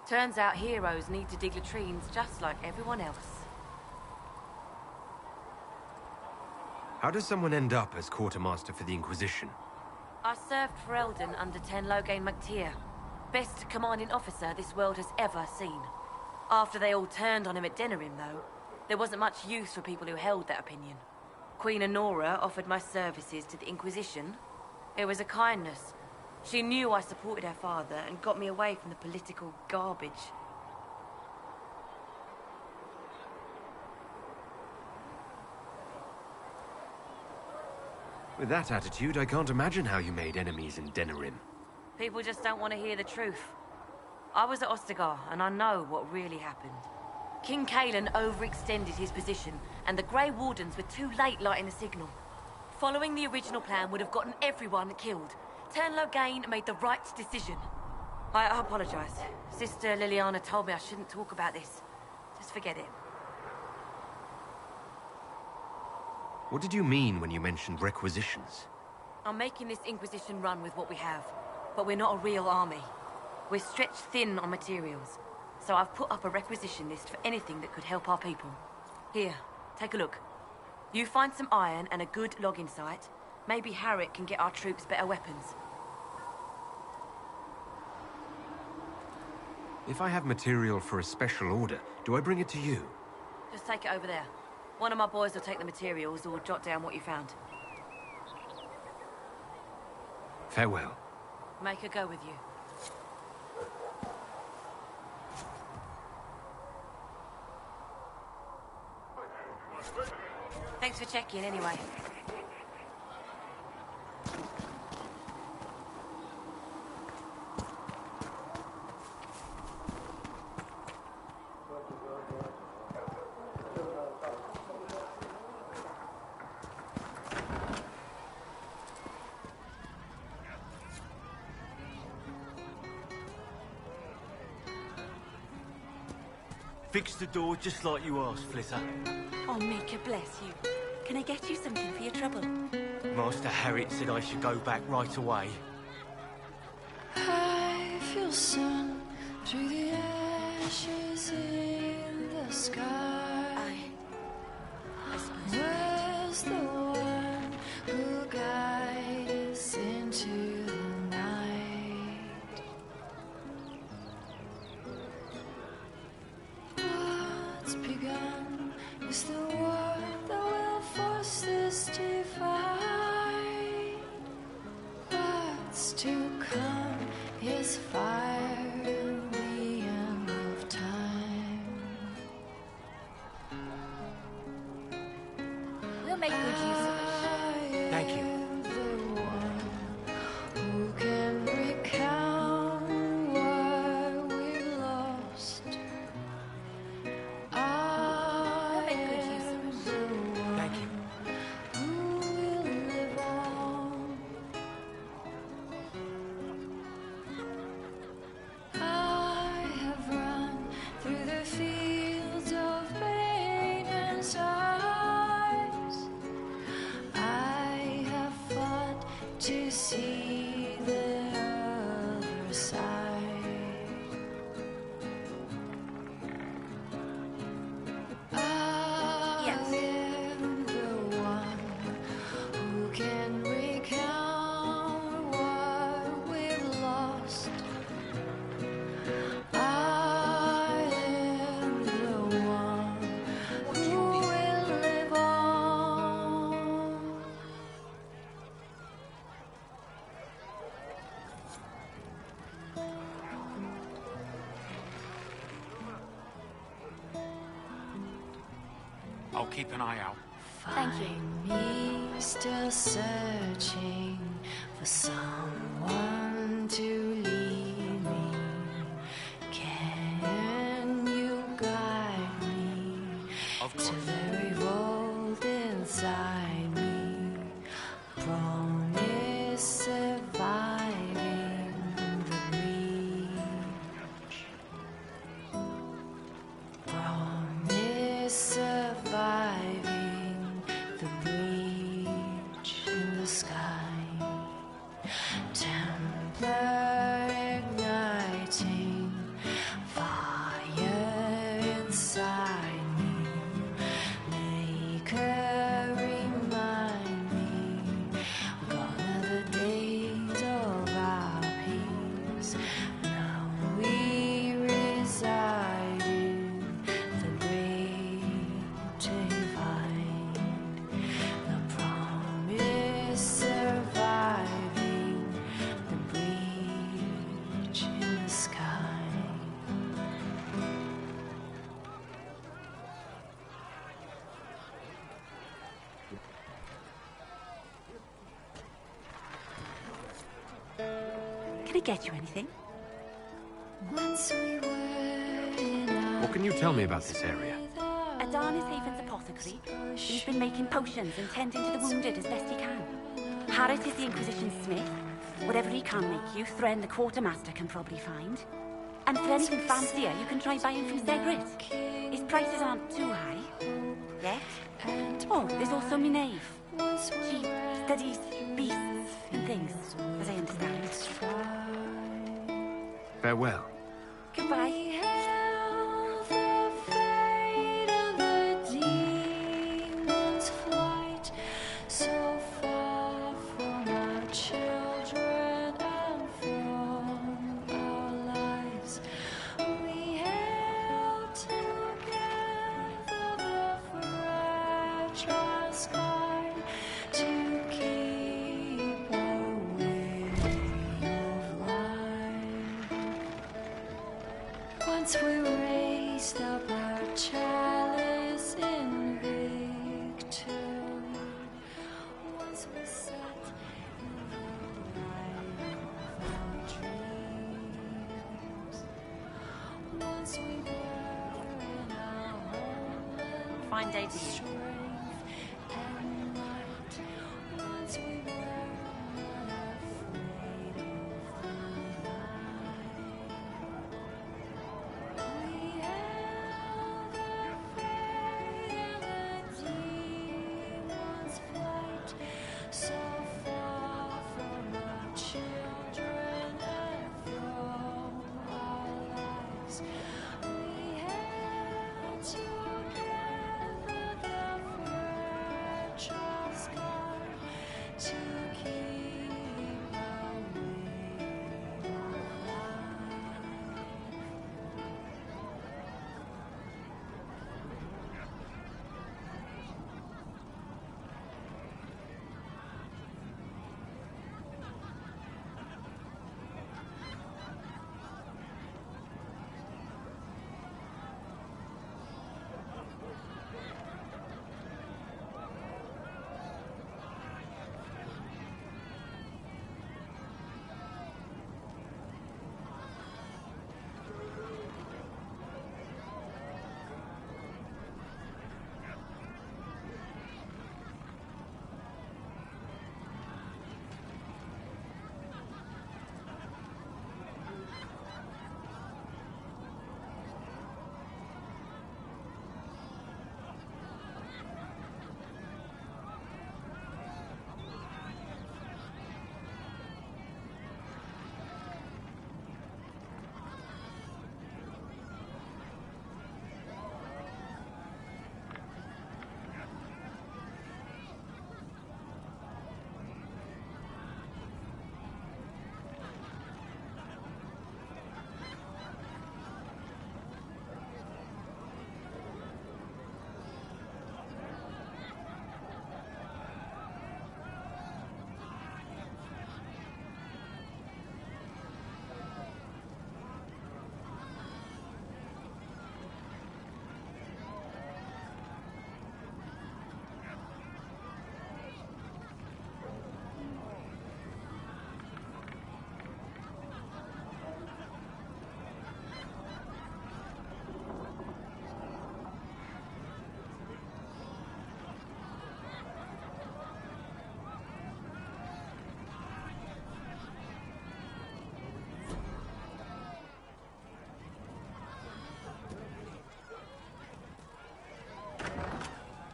Turns out heroes need to dig latrines just like everyone else. How does someone end up as quartermaster for the Inquisition? I served for Eldon under Ten Loghain MacTier, best commanding officer this world has ever seen. After they all turned on him at Denerim, though, there wasn't much use for people who held that opinion. Queen Honora offered my services to the Inquisition. It was a kindness. She knew I supported her father and got me away from the political garbage. With that attitude, I can't imagine how you made enemies in Denerim. People just don't want to hear the truth. I was at Ostagar, and I know what really happened. King Cailan overextended his position, and the Grey Wardens were too late lighting the signal. Following the original plan would have gotten everyone killed. Ten Loghain made the right decision. I apologize. Sister Liliana told me I shouldn't talk about this. Just forget it. What did you mean when you mentioned requisitions? I'm making this Inquisition run with what we have, but we're not a real army. We're stretched thin on materials, so I've put up a requisition list for anything that could help our people. Here, take a look. You find some iron and a good logging site, maybe Harrick can get our troops better weapons. If I have material for a special order, do I bring it to you? Just take it over there. One of my boys will take the materials or jot down what you found. Farewell. Make her go with you. Thanks for checking anyway. Fix the door just like you asked, Flitter. Oh, Mika, bless you. Can I get you something for your trouble? Master Harriet said I should go back right away. I feel sun through the ashes in the sky. I suppose. Where's the one who guides us into the night? What's begun is the war that will force this divide. What's to come is fire and the end of time. We'll make good use of it. Thank you. Who can recount what we've lost? We'll make good use of it. Thank you. Who will live on? I have run through the fields of pain and sighs. I have fought to see the other side. I am the one who can recount what we've lost. I am the one who will live on. I'll keep an eye out. Thank you. Me still searching for someone to lead me? Can you guide me to the revolt inside me? Promise surviving the breach. Promise surviving the breach in the sky. Templar igniting fire inside me. Make her remind me gone are the days of our peace. Now we reside in the great divide. The promise surviving the breach in the sky. Can I get you anything? Once we were in our What can you tell me about this area? Adarnis Haven's apothecary. He's been making potions and tending to the wounded as best he can. Harrit is the Inquisition's smith. Whatever he can make you, Thren the quartermaster can probably find. And for anything fancier, you can try buying from Zegrit. His prices aren't too high. Yet. Oh, there's also Minave. She studies beasts and things, as I understand. Farewell. Goodbye. The fate of the demon's flight, so far from our children and from our lives. We held together the fragile sky to keep away of life. Once we raised up our chalice in victory. Once we sat in the light of our dreams. Once we were in our home. Fine day to you. Strength and might. Once we were unafraid of the light. We held the fate of the demon's flight, so far from our children and from our lives. We held together the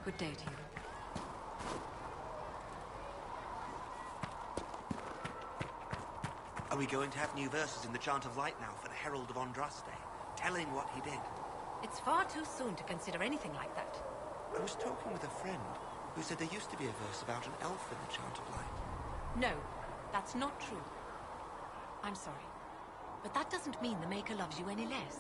Good day to you. Are we going to have new verses in the Chant of Light now for the Herald of Andraste, telling what he did? It's far too soon to consider anything like that. I was talking with a friend who said there used to be a verse about an elf in the Chant of Light. No, that's not true. I'm sorry, but that doesn't mean the Maker loves you any less.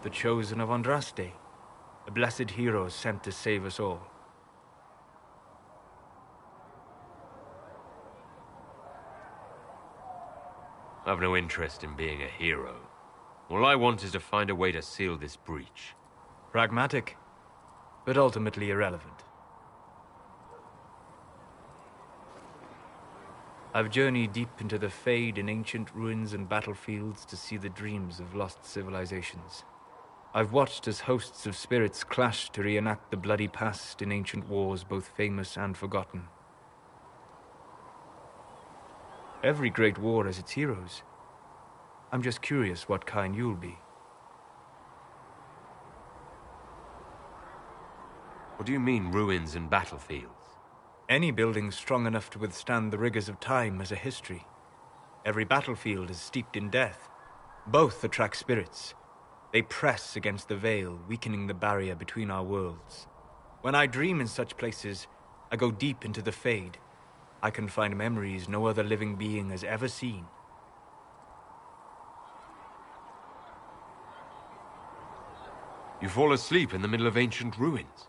The Chosen of Andraste, a blessed hero sent to save us all. I've no interest in being a hero. All I want is to find a way to seal this breach. Pragmatic, but ultimately irrelevant. I've journeyed deep into the Fade in ancient ruins and battlefields to see the dreams of lost civilizations. I've watched as hosts of spirits clash to reenact the bloody past in ancient wars both famous and forgotten. Every great war has its heroes. I'm just curious what kind you'll be. What do you mean, ruins and battlefields? Any building strong enough to withstand the rigors of time has a history. Every battlefield is steeped in death. Both attract spirits. They press against the veil, weakening the barrier between our worlds. When I dream in such places, I go deep into the Fade. I can find memories no other living being has ever seen. You fall asleep in the middle of ancient ruins.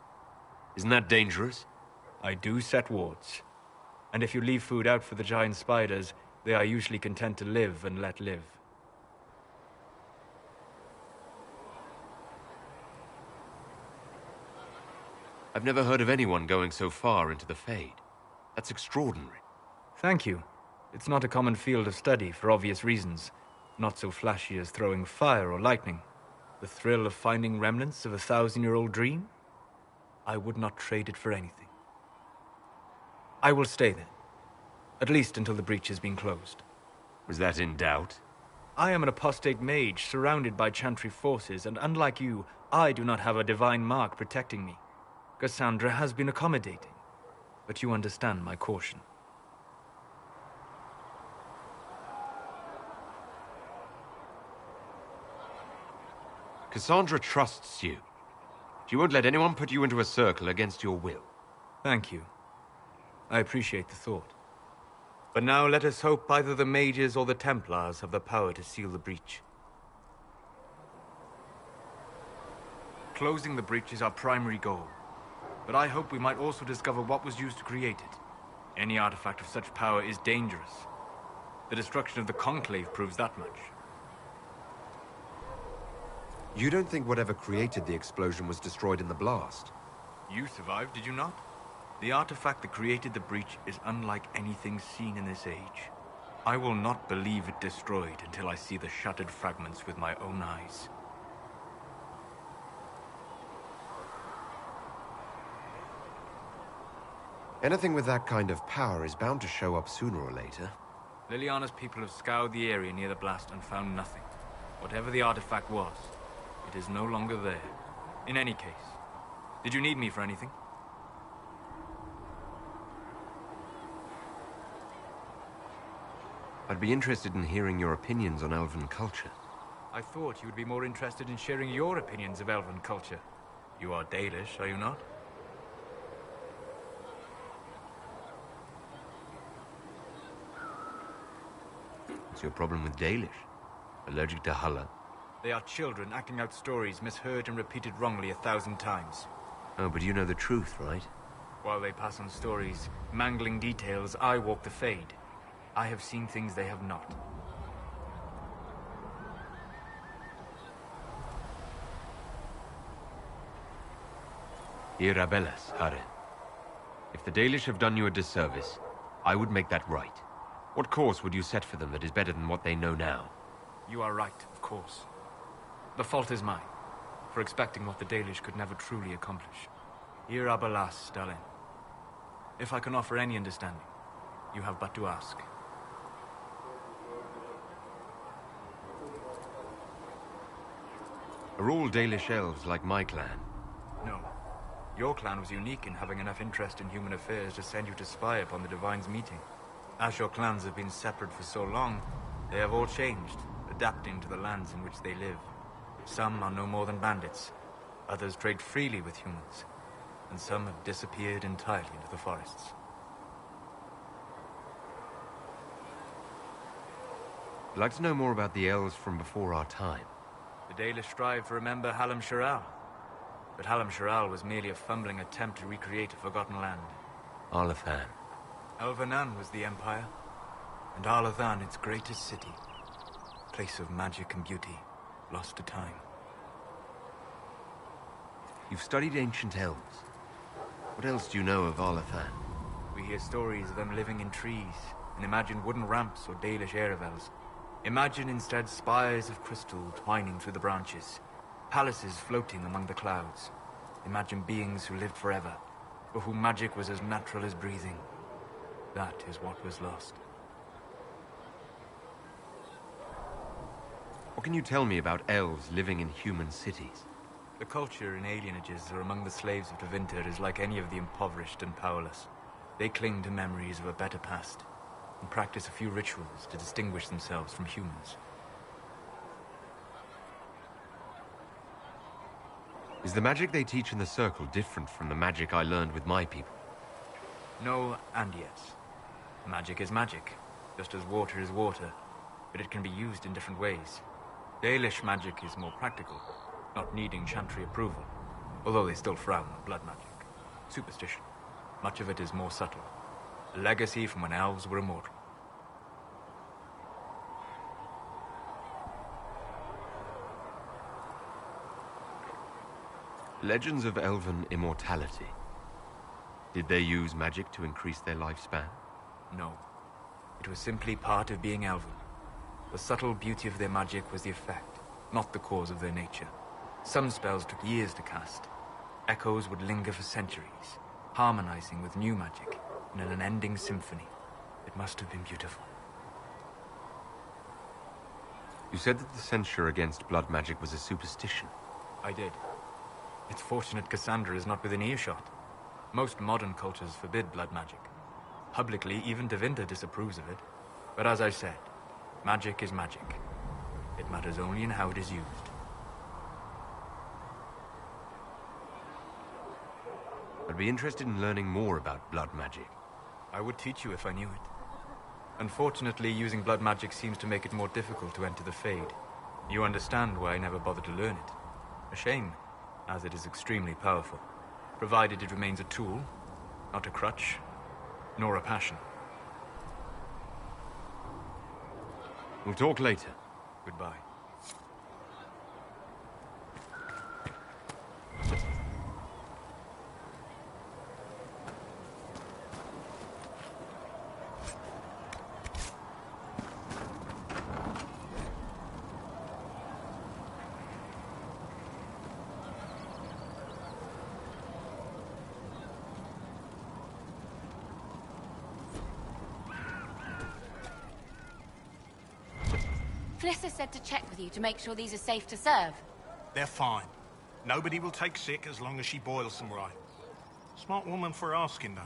Isn't that dangerous? I do set wards. And if you leave food out for the giant spiders, they are usually content to live and let live. I've never heard of anyone going so far into the Fade. That's extraordinary. Thank you. It's not a common field of study for obvious reasons. Not so flashy as throwing fire or lightning. The thrill of finding remnants of a 1,000-year-old dream? I would not trade it for anything. I will stay there. At least until the breach has been closed. Was that in doubt? I am an apostate mage surrounded by Chantry forces, and unlike you, I do not have a divine mark protecting me. Cassandra has been accommodating, but you understand my caution. Cassandra trusts you. She won't let anyone put you into a circle against your will. Thank you. I appreciate the thought. But now let us hope either the mages or the Templars have the power to seal the breach. Closing the breach is our primary goal. But I hope we might also discover what was used to create it. Any artifact of such power is dangerous. The destruction of the Conclave proves that much. You don't think whatever created the explosion was destroyed in the blast? You survived, did you not? The artifact that created the breach is unlike anything seen in this age. I will not believe it destroyed until I see the shattered fragments with my own eyes. Anything with that kind of power is bound to show up sooner or later. Liliana's people have scoured the area near the blast and found nothing. Whatever the artifact was, it is no longer there. In any case, did you need me for anything? I'd be interested in hearing your opinions on elven culture. I thought you would be more interested in sharing your opinions of elven culture. You are Dalish, are you not? What's your problem with Dalish? Allergic to Hulla? They are children acting out stories misheard and repeated wrongly 1,000 times. Oh, but you know the truth, right? While they pass on stories, mangling details, I walk the Fade. I have seen things they have not. Irabellas, Hare. If the Dalish have done you a disservice, I would make that right. What course would you set for them that is better than what they know now? You are right, of course. The fault is mine, for expecting what the Dalish could never truly accomplish. Irabellas, Dalin. If I can offer any understanding, you have but to ask. Are all Dalish elves like my clan? No. Your clan was unique in having enough interest in human affairs to send you to spy upon the Divine's meeting. As your clans have been separate for so long, they have all changed, adapting to the lands in which they live. Some are no more than bandits, others trade freely with humans, and some have disappeared entirely into the forests. I'd like to know more about the elves from before our time. The Dalish strive to remember Hallam Sharal, but Hallam Sharal was merely a fumbling attempt to recreate a forgotten land. Arlathan. Elvanan was the Empire, and Arlathan its greatest city. Place of magic and beauty, lost to time. You've studied ancient elves. What else do you know of Arlathan? We hear stories of them living in trees, and imagine wooden ramps or Dalish Erebels. Imagine instead spires of crystal twining through the branches, palaces floating among the clouds. Imagine beings who lived forever, for whom magic was as natural as breathing. That is what was lost. What can you tell me about elves living in human cities? The culture in alienages or among the slaves of Tevinter is like any of the impoverished and powerless. They cling to memories of a better past, and practice a few rituals to distinguish themselves from humans. Is the magic they teach in the Circle different from the magic I learned with my people? No and yes. Magic is magic, just as water is water, but it can be used in different ways. Dalish magic is more practical, not needing chantry approval, although they still frown on blood magic. Superstition. Much of it is more subtle. A legacy from when elves were immortal. Legends of elven immortality. Did they use magic to increase their lifespan? No. It was simply part of being elven. The subtle beauty of their magic was the effect, not the cause of their nature. Some spells took years to cast. Echoes would linger for centuries, harmonizing with new magic in an unending symphony. It must have been beautiful. You said that the censure against blood magic was a superstition. I did. It's fortunate Cassandra is not within earshot. Most modern cultures forbid blood magic. Publicly, even Tevinter disapproves of it. But as I said, magic is magic. It matters only in how it is used. I'd be interested in learning more about blood magic. I would teach you if I knew it. Unfortunately, using blood magic seems to make it more difficult to enter the Fade. You understand why I never bothered to learn it. A shame, as it is extremely powerful, provided it remains a tool, not a crutch, nor a passion. We'll talk later. Goodbye. Fliss said to check with you to make sure these are safe to serve. They're fine. Nobody will take sick as long as she boils them right. Smart woman for asking, though.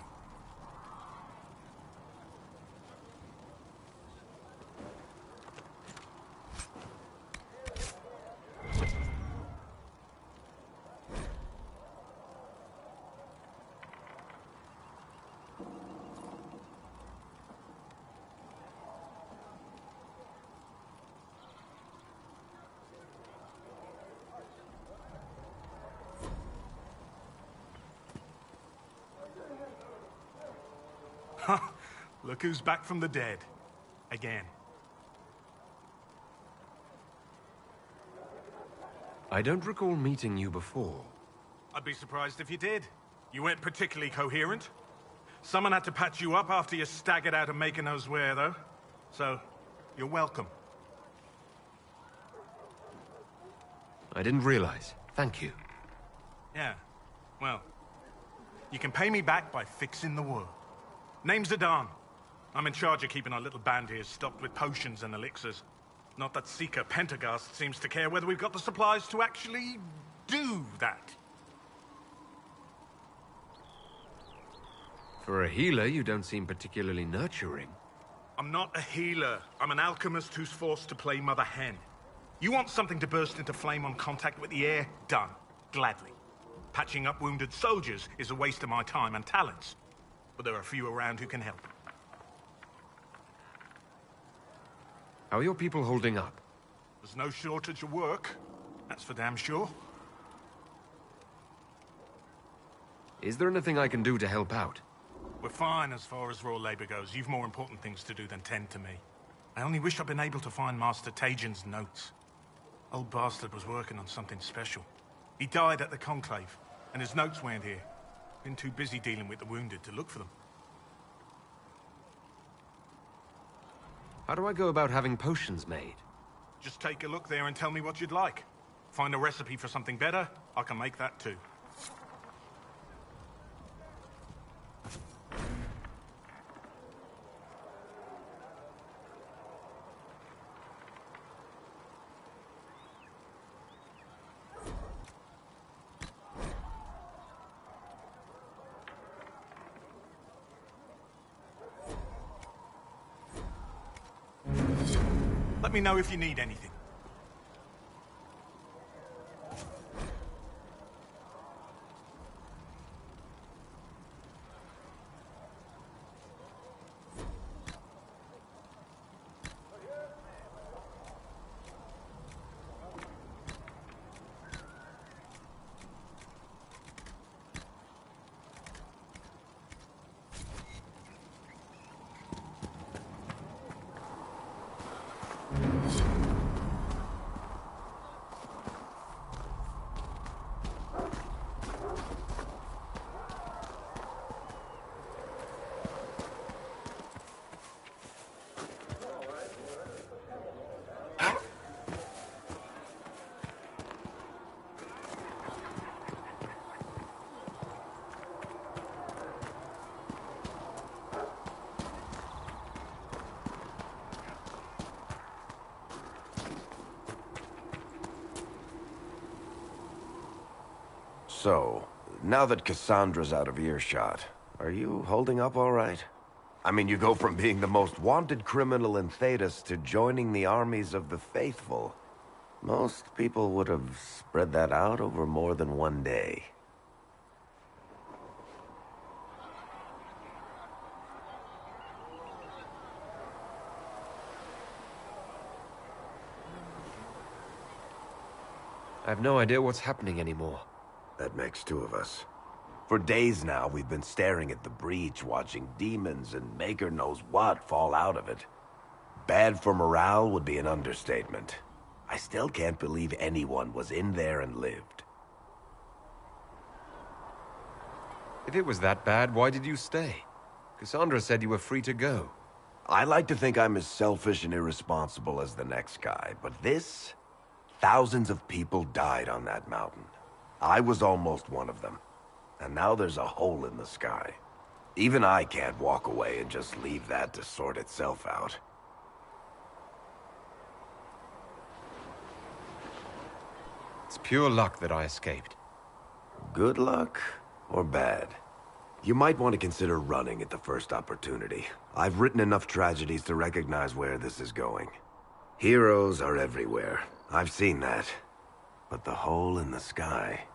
Look who's back from the dead. Again. I don't recall meeting you before. I'd be surprised if you did. You weren't particularly coherent. Someone had to patch you up after you staggered out of Maker knows where, though. So, you're welcome. I didn't realize. Thank you. Yeah. Well, you can pay me back by fixing the world. Name's Zidane. I'm in charge of keeping our little band here stocked with potions and elixirs. Not that Seeker Pentagast seems to care whether we've got the supplies to actually do that. For a healer, you don't seem particularly nurturing. I'm not a healer. I'm an alchemist who's forced to play Mother Hen. You want something to burst into flame on contact with the air? Done. Gladly. Patching up wounded soldiers is a waste of my time and talents. But there are a few around who can help. How are your people holding up? There's no shortage of work. That's for damn sure. Is there anything I can do to help out? We're fine as far as raw labor goes. You've more important things to do than tend to me. I only wish I'd been able to find Master Tajin's notes. Old bastard was working on something special. He died at the Conclave, and his notes weren't here. Been too busy dealing with the wounded to look for them. How do I go about having potions made? Just take a look there and tell me what you'd like. Find a recipe for something better, I can make that too. Let me know if you need anything. So, now that Cassandra's out of earshot, are you holding up all right? I mean, you go from being the most wanted criminal in Thedas to joining the armies of the faithful. Most people would have spread that out over more than one day. I have no idea what's happening anymore. That makes two of us. For days now, we've been staring at the breach, watching demons and Maker knows what fall out of it. Bad for morale would be an understatement. I still can't believe anyone was in there and lived. If it was that bad, why did you stay? Cassandra said you were free to go. I like to think I'm as selfish and irresponsible as the next guy, but this... Thousands of people died on that mountain. I was almost one of them. And now there's a hole in the sky. Even I can't walk away and just leave that to sort itself out. It's pure luck that I escaped. Good luck or bad? You might want to consider running at the first opportunity. I've written enough tragedies to recognize where this is going. Heroes are everywhere. I've seen that. But the hole in the sky...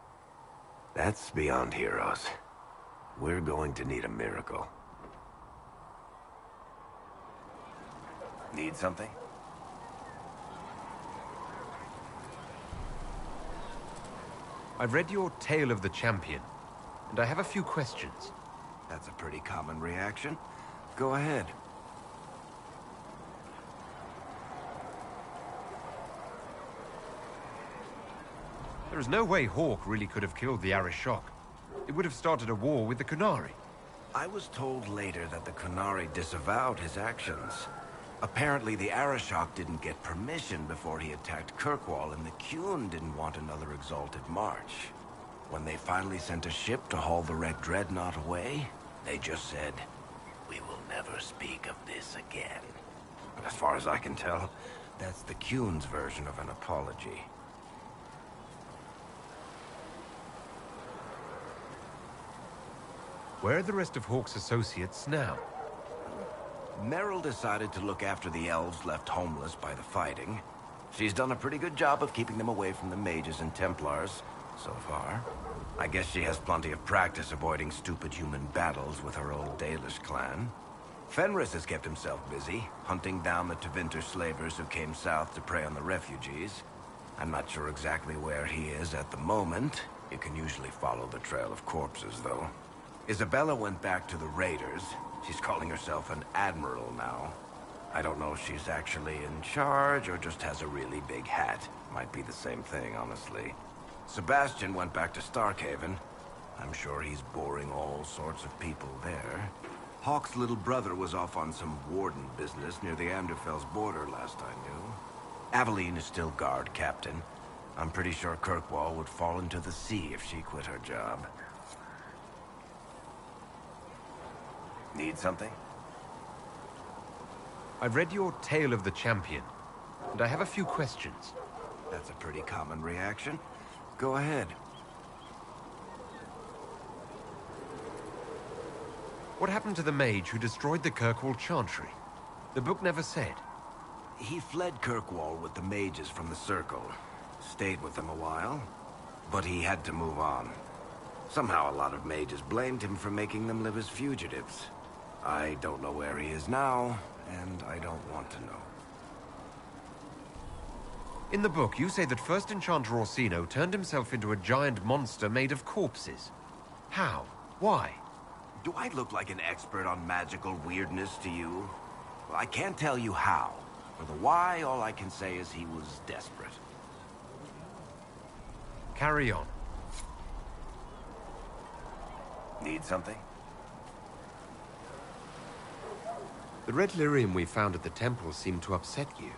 that's beyond heroes. We're going to need a miracle. Need something? I've read your Tale of the Champion, and I have a few questions. That's a pretty common reaction. Go ahead. There is no way Hawke really could have killed the Arishok. It would have started a war with the Qunari. I was told later that the Qunari disavowed his actions. Apparently the Arishok didn't get permission before he attacked Kirkwall, and the Qun didn't want another exalted march. When they finally sent a ship to haul the Red Dreadnought away, they just said, "We will never speak of this again." As far as I can tell, that's the Qun's version of an apology. Where are the rest of Hawke's associates now? Meryl decided to look after the elves left homeless by the fighting. She's done a pretty good job of keeping them away from the mages and Templars, so far. I guess she has plenty of practice avoiding stupid human battles with her old Dalish clan. Fenris has kept himself busy, hunting down the Tevinter slavers who came south to prey on the refugees. I'm not sure exactly where he is at the moment. You can usually follow the trail of corpses, though. Isabella went back to the raiders. She's calling herself an admiral now. I don't know if she's actually in charge or just has a really big hat. Might be the same thing, honestly. Sebastian went back to Starkhaven. I'm sure he's boring all sorts of people there. Hawke's little brother was off on some warden business near the Anderfell's border last I knew. Aveline is still guard captain. I'm pretty sure Kirkwall would fall into the sea if she quit her job. Need something? I've read your Tale of the Champion, and I have a few questions. That's a pretty common reaction. Go ahead. What happened to the mage who destroyed the Kirkwall Chantry? The book never said. He fled Kirkwall with the mages from the Circle. Stayed with them a while, but he had to move on. Somehow a lot of mages blamed him for making them live as fugitives. I don't know where he is now, and I don't want to know. In the book, you say that First Enchanter Orsino turned himself into a giant monster made of corpses. How? Why? Do I look like an expert on magical weirdness to you? Well, I can't tell you how. For the why, all I can say is he was desperate. Carry on. Need something? The red lyrium we found at the temple seemed to upset you.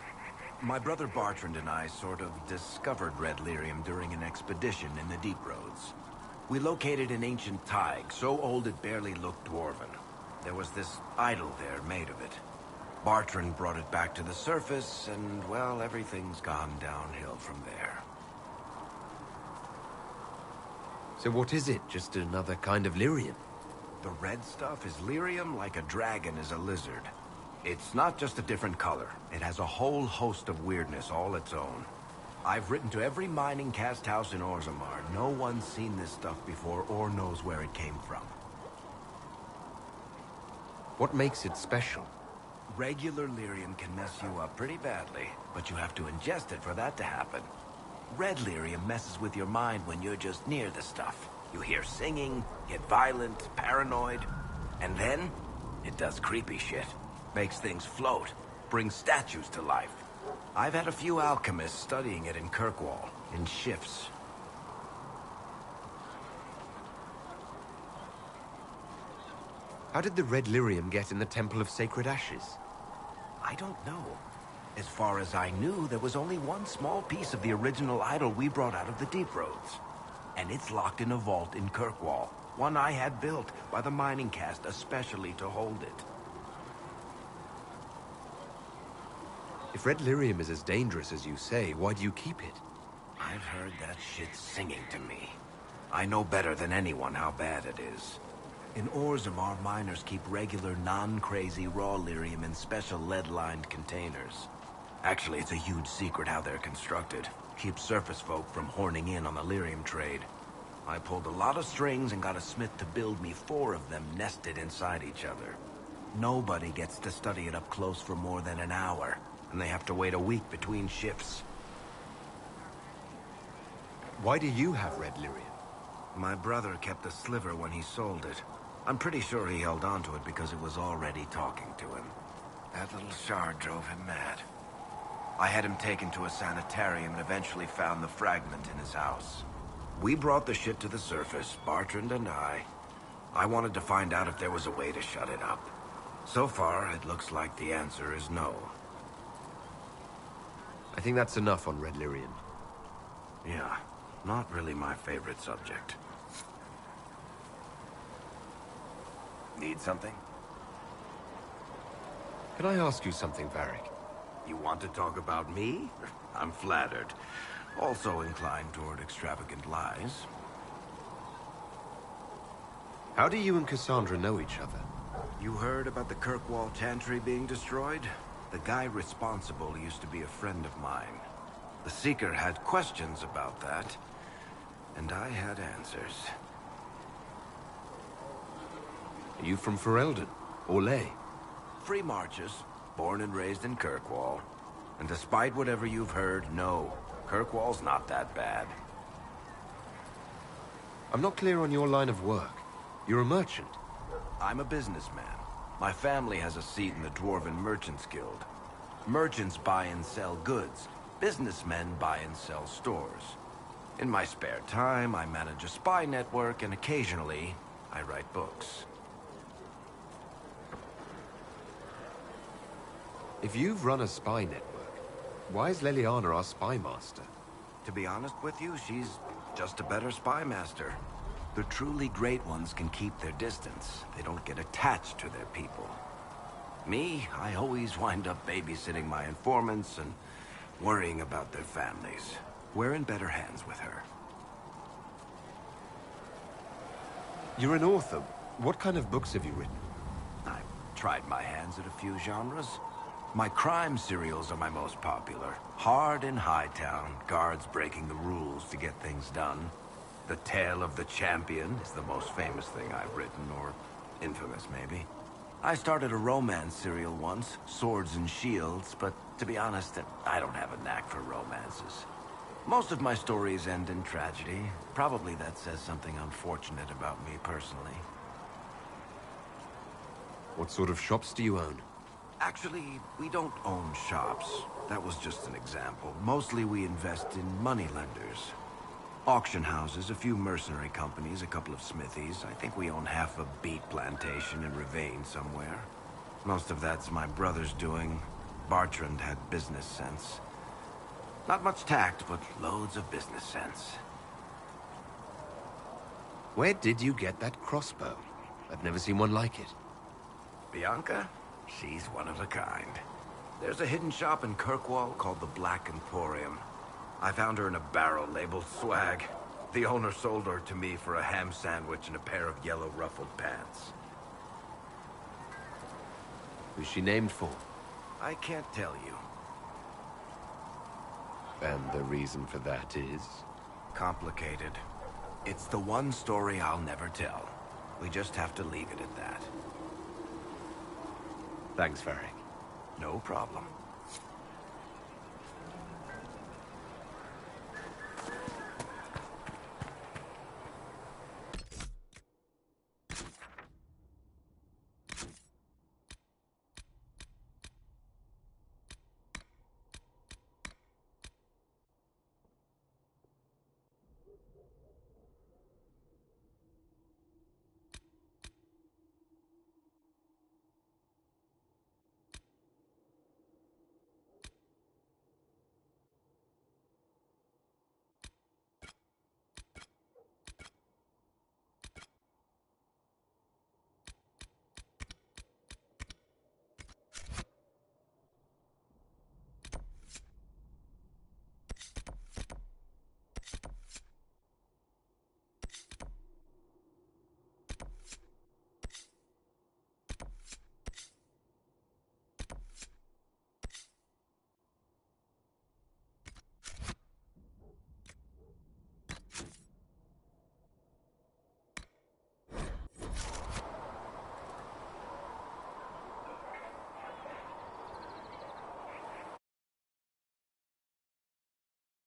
My brother Bartrand and I sort of discovered red lyrium during an expedition in the Deep Roads. We located an ancient Tig, so old it barely looked dwarven. There was this idol there made of it. Bartrand brought it back to the surface, and, well, everything's gone downhill from there. So what is it? Just another kind of lyrium? The red stuff is lyrium like a dragon is a lizard. It's not just a different color. It has a whole host of weirdness all its own. I've written to every mining cast house in Orzammar. No one's seen this stuff before or knows where it came from. What makes it special? Regular lyrium can mess you up pretty badly, but you have to ingest it for that to happen. Red lyrium messes with your mind when you're just near the stuff. You hear singing, get violent, paranoid, and then it does creepy shit. Makes things float, brings statues to life. I've had a few alchemists studying it in Kirkwall, in shifts. How did the red lyrium get in the Temple of Sacred Ashes? I don't know. As far as I knew, there was only one small piece of the original idol we brought out of the Deep Roads. And it's locked in a vault in Kirkwall, one I had built by the mining cast especially to hold it. If red lyrium is as dangerous as you say, why do you keep it? I've heard that shit singing to me. I know better than anyone how bad it is. In Orzammar, miners keep regular, non-crazy raw lyrium in special lead-lined containers. Actually, it's a huge secret how they're constructed. Keeps surface folk from horning in on the lyrium trade. I pulled a lot of strings and got a smith to build me 4 of them nested inside each other. Nobody gets to study it up close for more than an hour, and they have to wait a week between shifts. Why do you have red lyrium? My brother kept a sliver when he sold it. I'm pretty sure he held on to it because it was already talking to him. That little shard drove him mad. I had him taken to a sanitarium and eventually found the fragment in his house. We brought the shit to the surface, Bartrand and I. I wanted to find out if there was a way to shut it up. So far, it looks like the answer is no. I think that's enough on Red Lyrian. Yeah, not really my favorite subject. Need something? Can I ask you something, Varric? You want to talk about me? I'm flattered. Also inclined toward extravagant lies. How do you and Cassandra know each other? You heard about the Kirkwall Chantry being destroyed? The guy responsible used to be a friend of mine. The Seeker had questions about that, and I had answers. Are you from Ferelden? Or Ley? Free Marches, born and raised in Kirkwall. And despite whatever you've heard, no, Kirkwall's not that bad. I'm not clear on your line of work. You're a merchant. I'm a businessman. My family has a seat in the Dwarven Merchants Guild. Merchants buy and sell goods. Businessmen buy and sell stores. In my spare time, I manage a spy network, and occasionally, I write books. If you've run a spy network, why is Leliana our spy master? To be honest with you, she's just a better spy master. The truly great ones can keep their distance. They don't get attached to their people. Me, I always wind up babysitting my informants and worrying about their families. We're in better hands with her. You're an author. What kind of books have you written? I've tried my hands at a few genres. My crime serials are my most popular. Hard in Hightown, guards breaking the rules to get things done. The Tale of the Champion is the most famous thing I've written, or infamous maybe. I started a romance serial once, Swords and Shields, but to be honest, I don't have a knack for romances. Most of my stories end in tragedy. Probably that says something unfortunate about me personally. What sort of shops do you own? Actually, we don't own shops. That was just an example. Mostly we invest in moneylenders. Auction houses, a few mercenary companies, a couple of smithies. I think we own half a beet plantation in Ravane somewhere. Most of that's my brother's doing. Bartrand had business sense. Not much tact, but loads of business sense. Where did you get that crossbow? I've never seen one like it. Bianca? She's one of a kind. There's a hidden shop in Kirkwall called the Black Emporium. I found her in a barrel labeled swag. The owner sold her to me for a ham sandwich and a pair of yellow ruffled pants. Who's she named for? I can't tell you. And the reason for that is? Complicated. It's the one story I'll never tell. We just have to leave it at that. Thanks, Varric. No problem.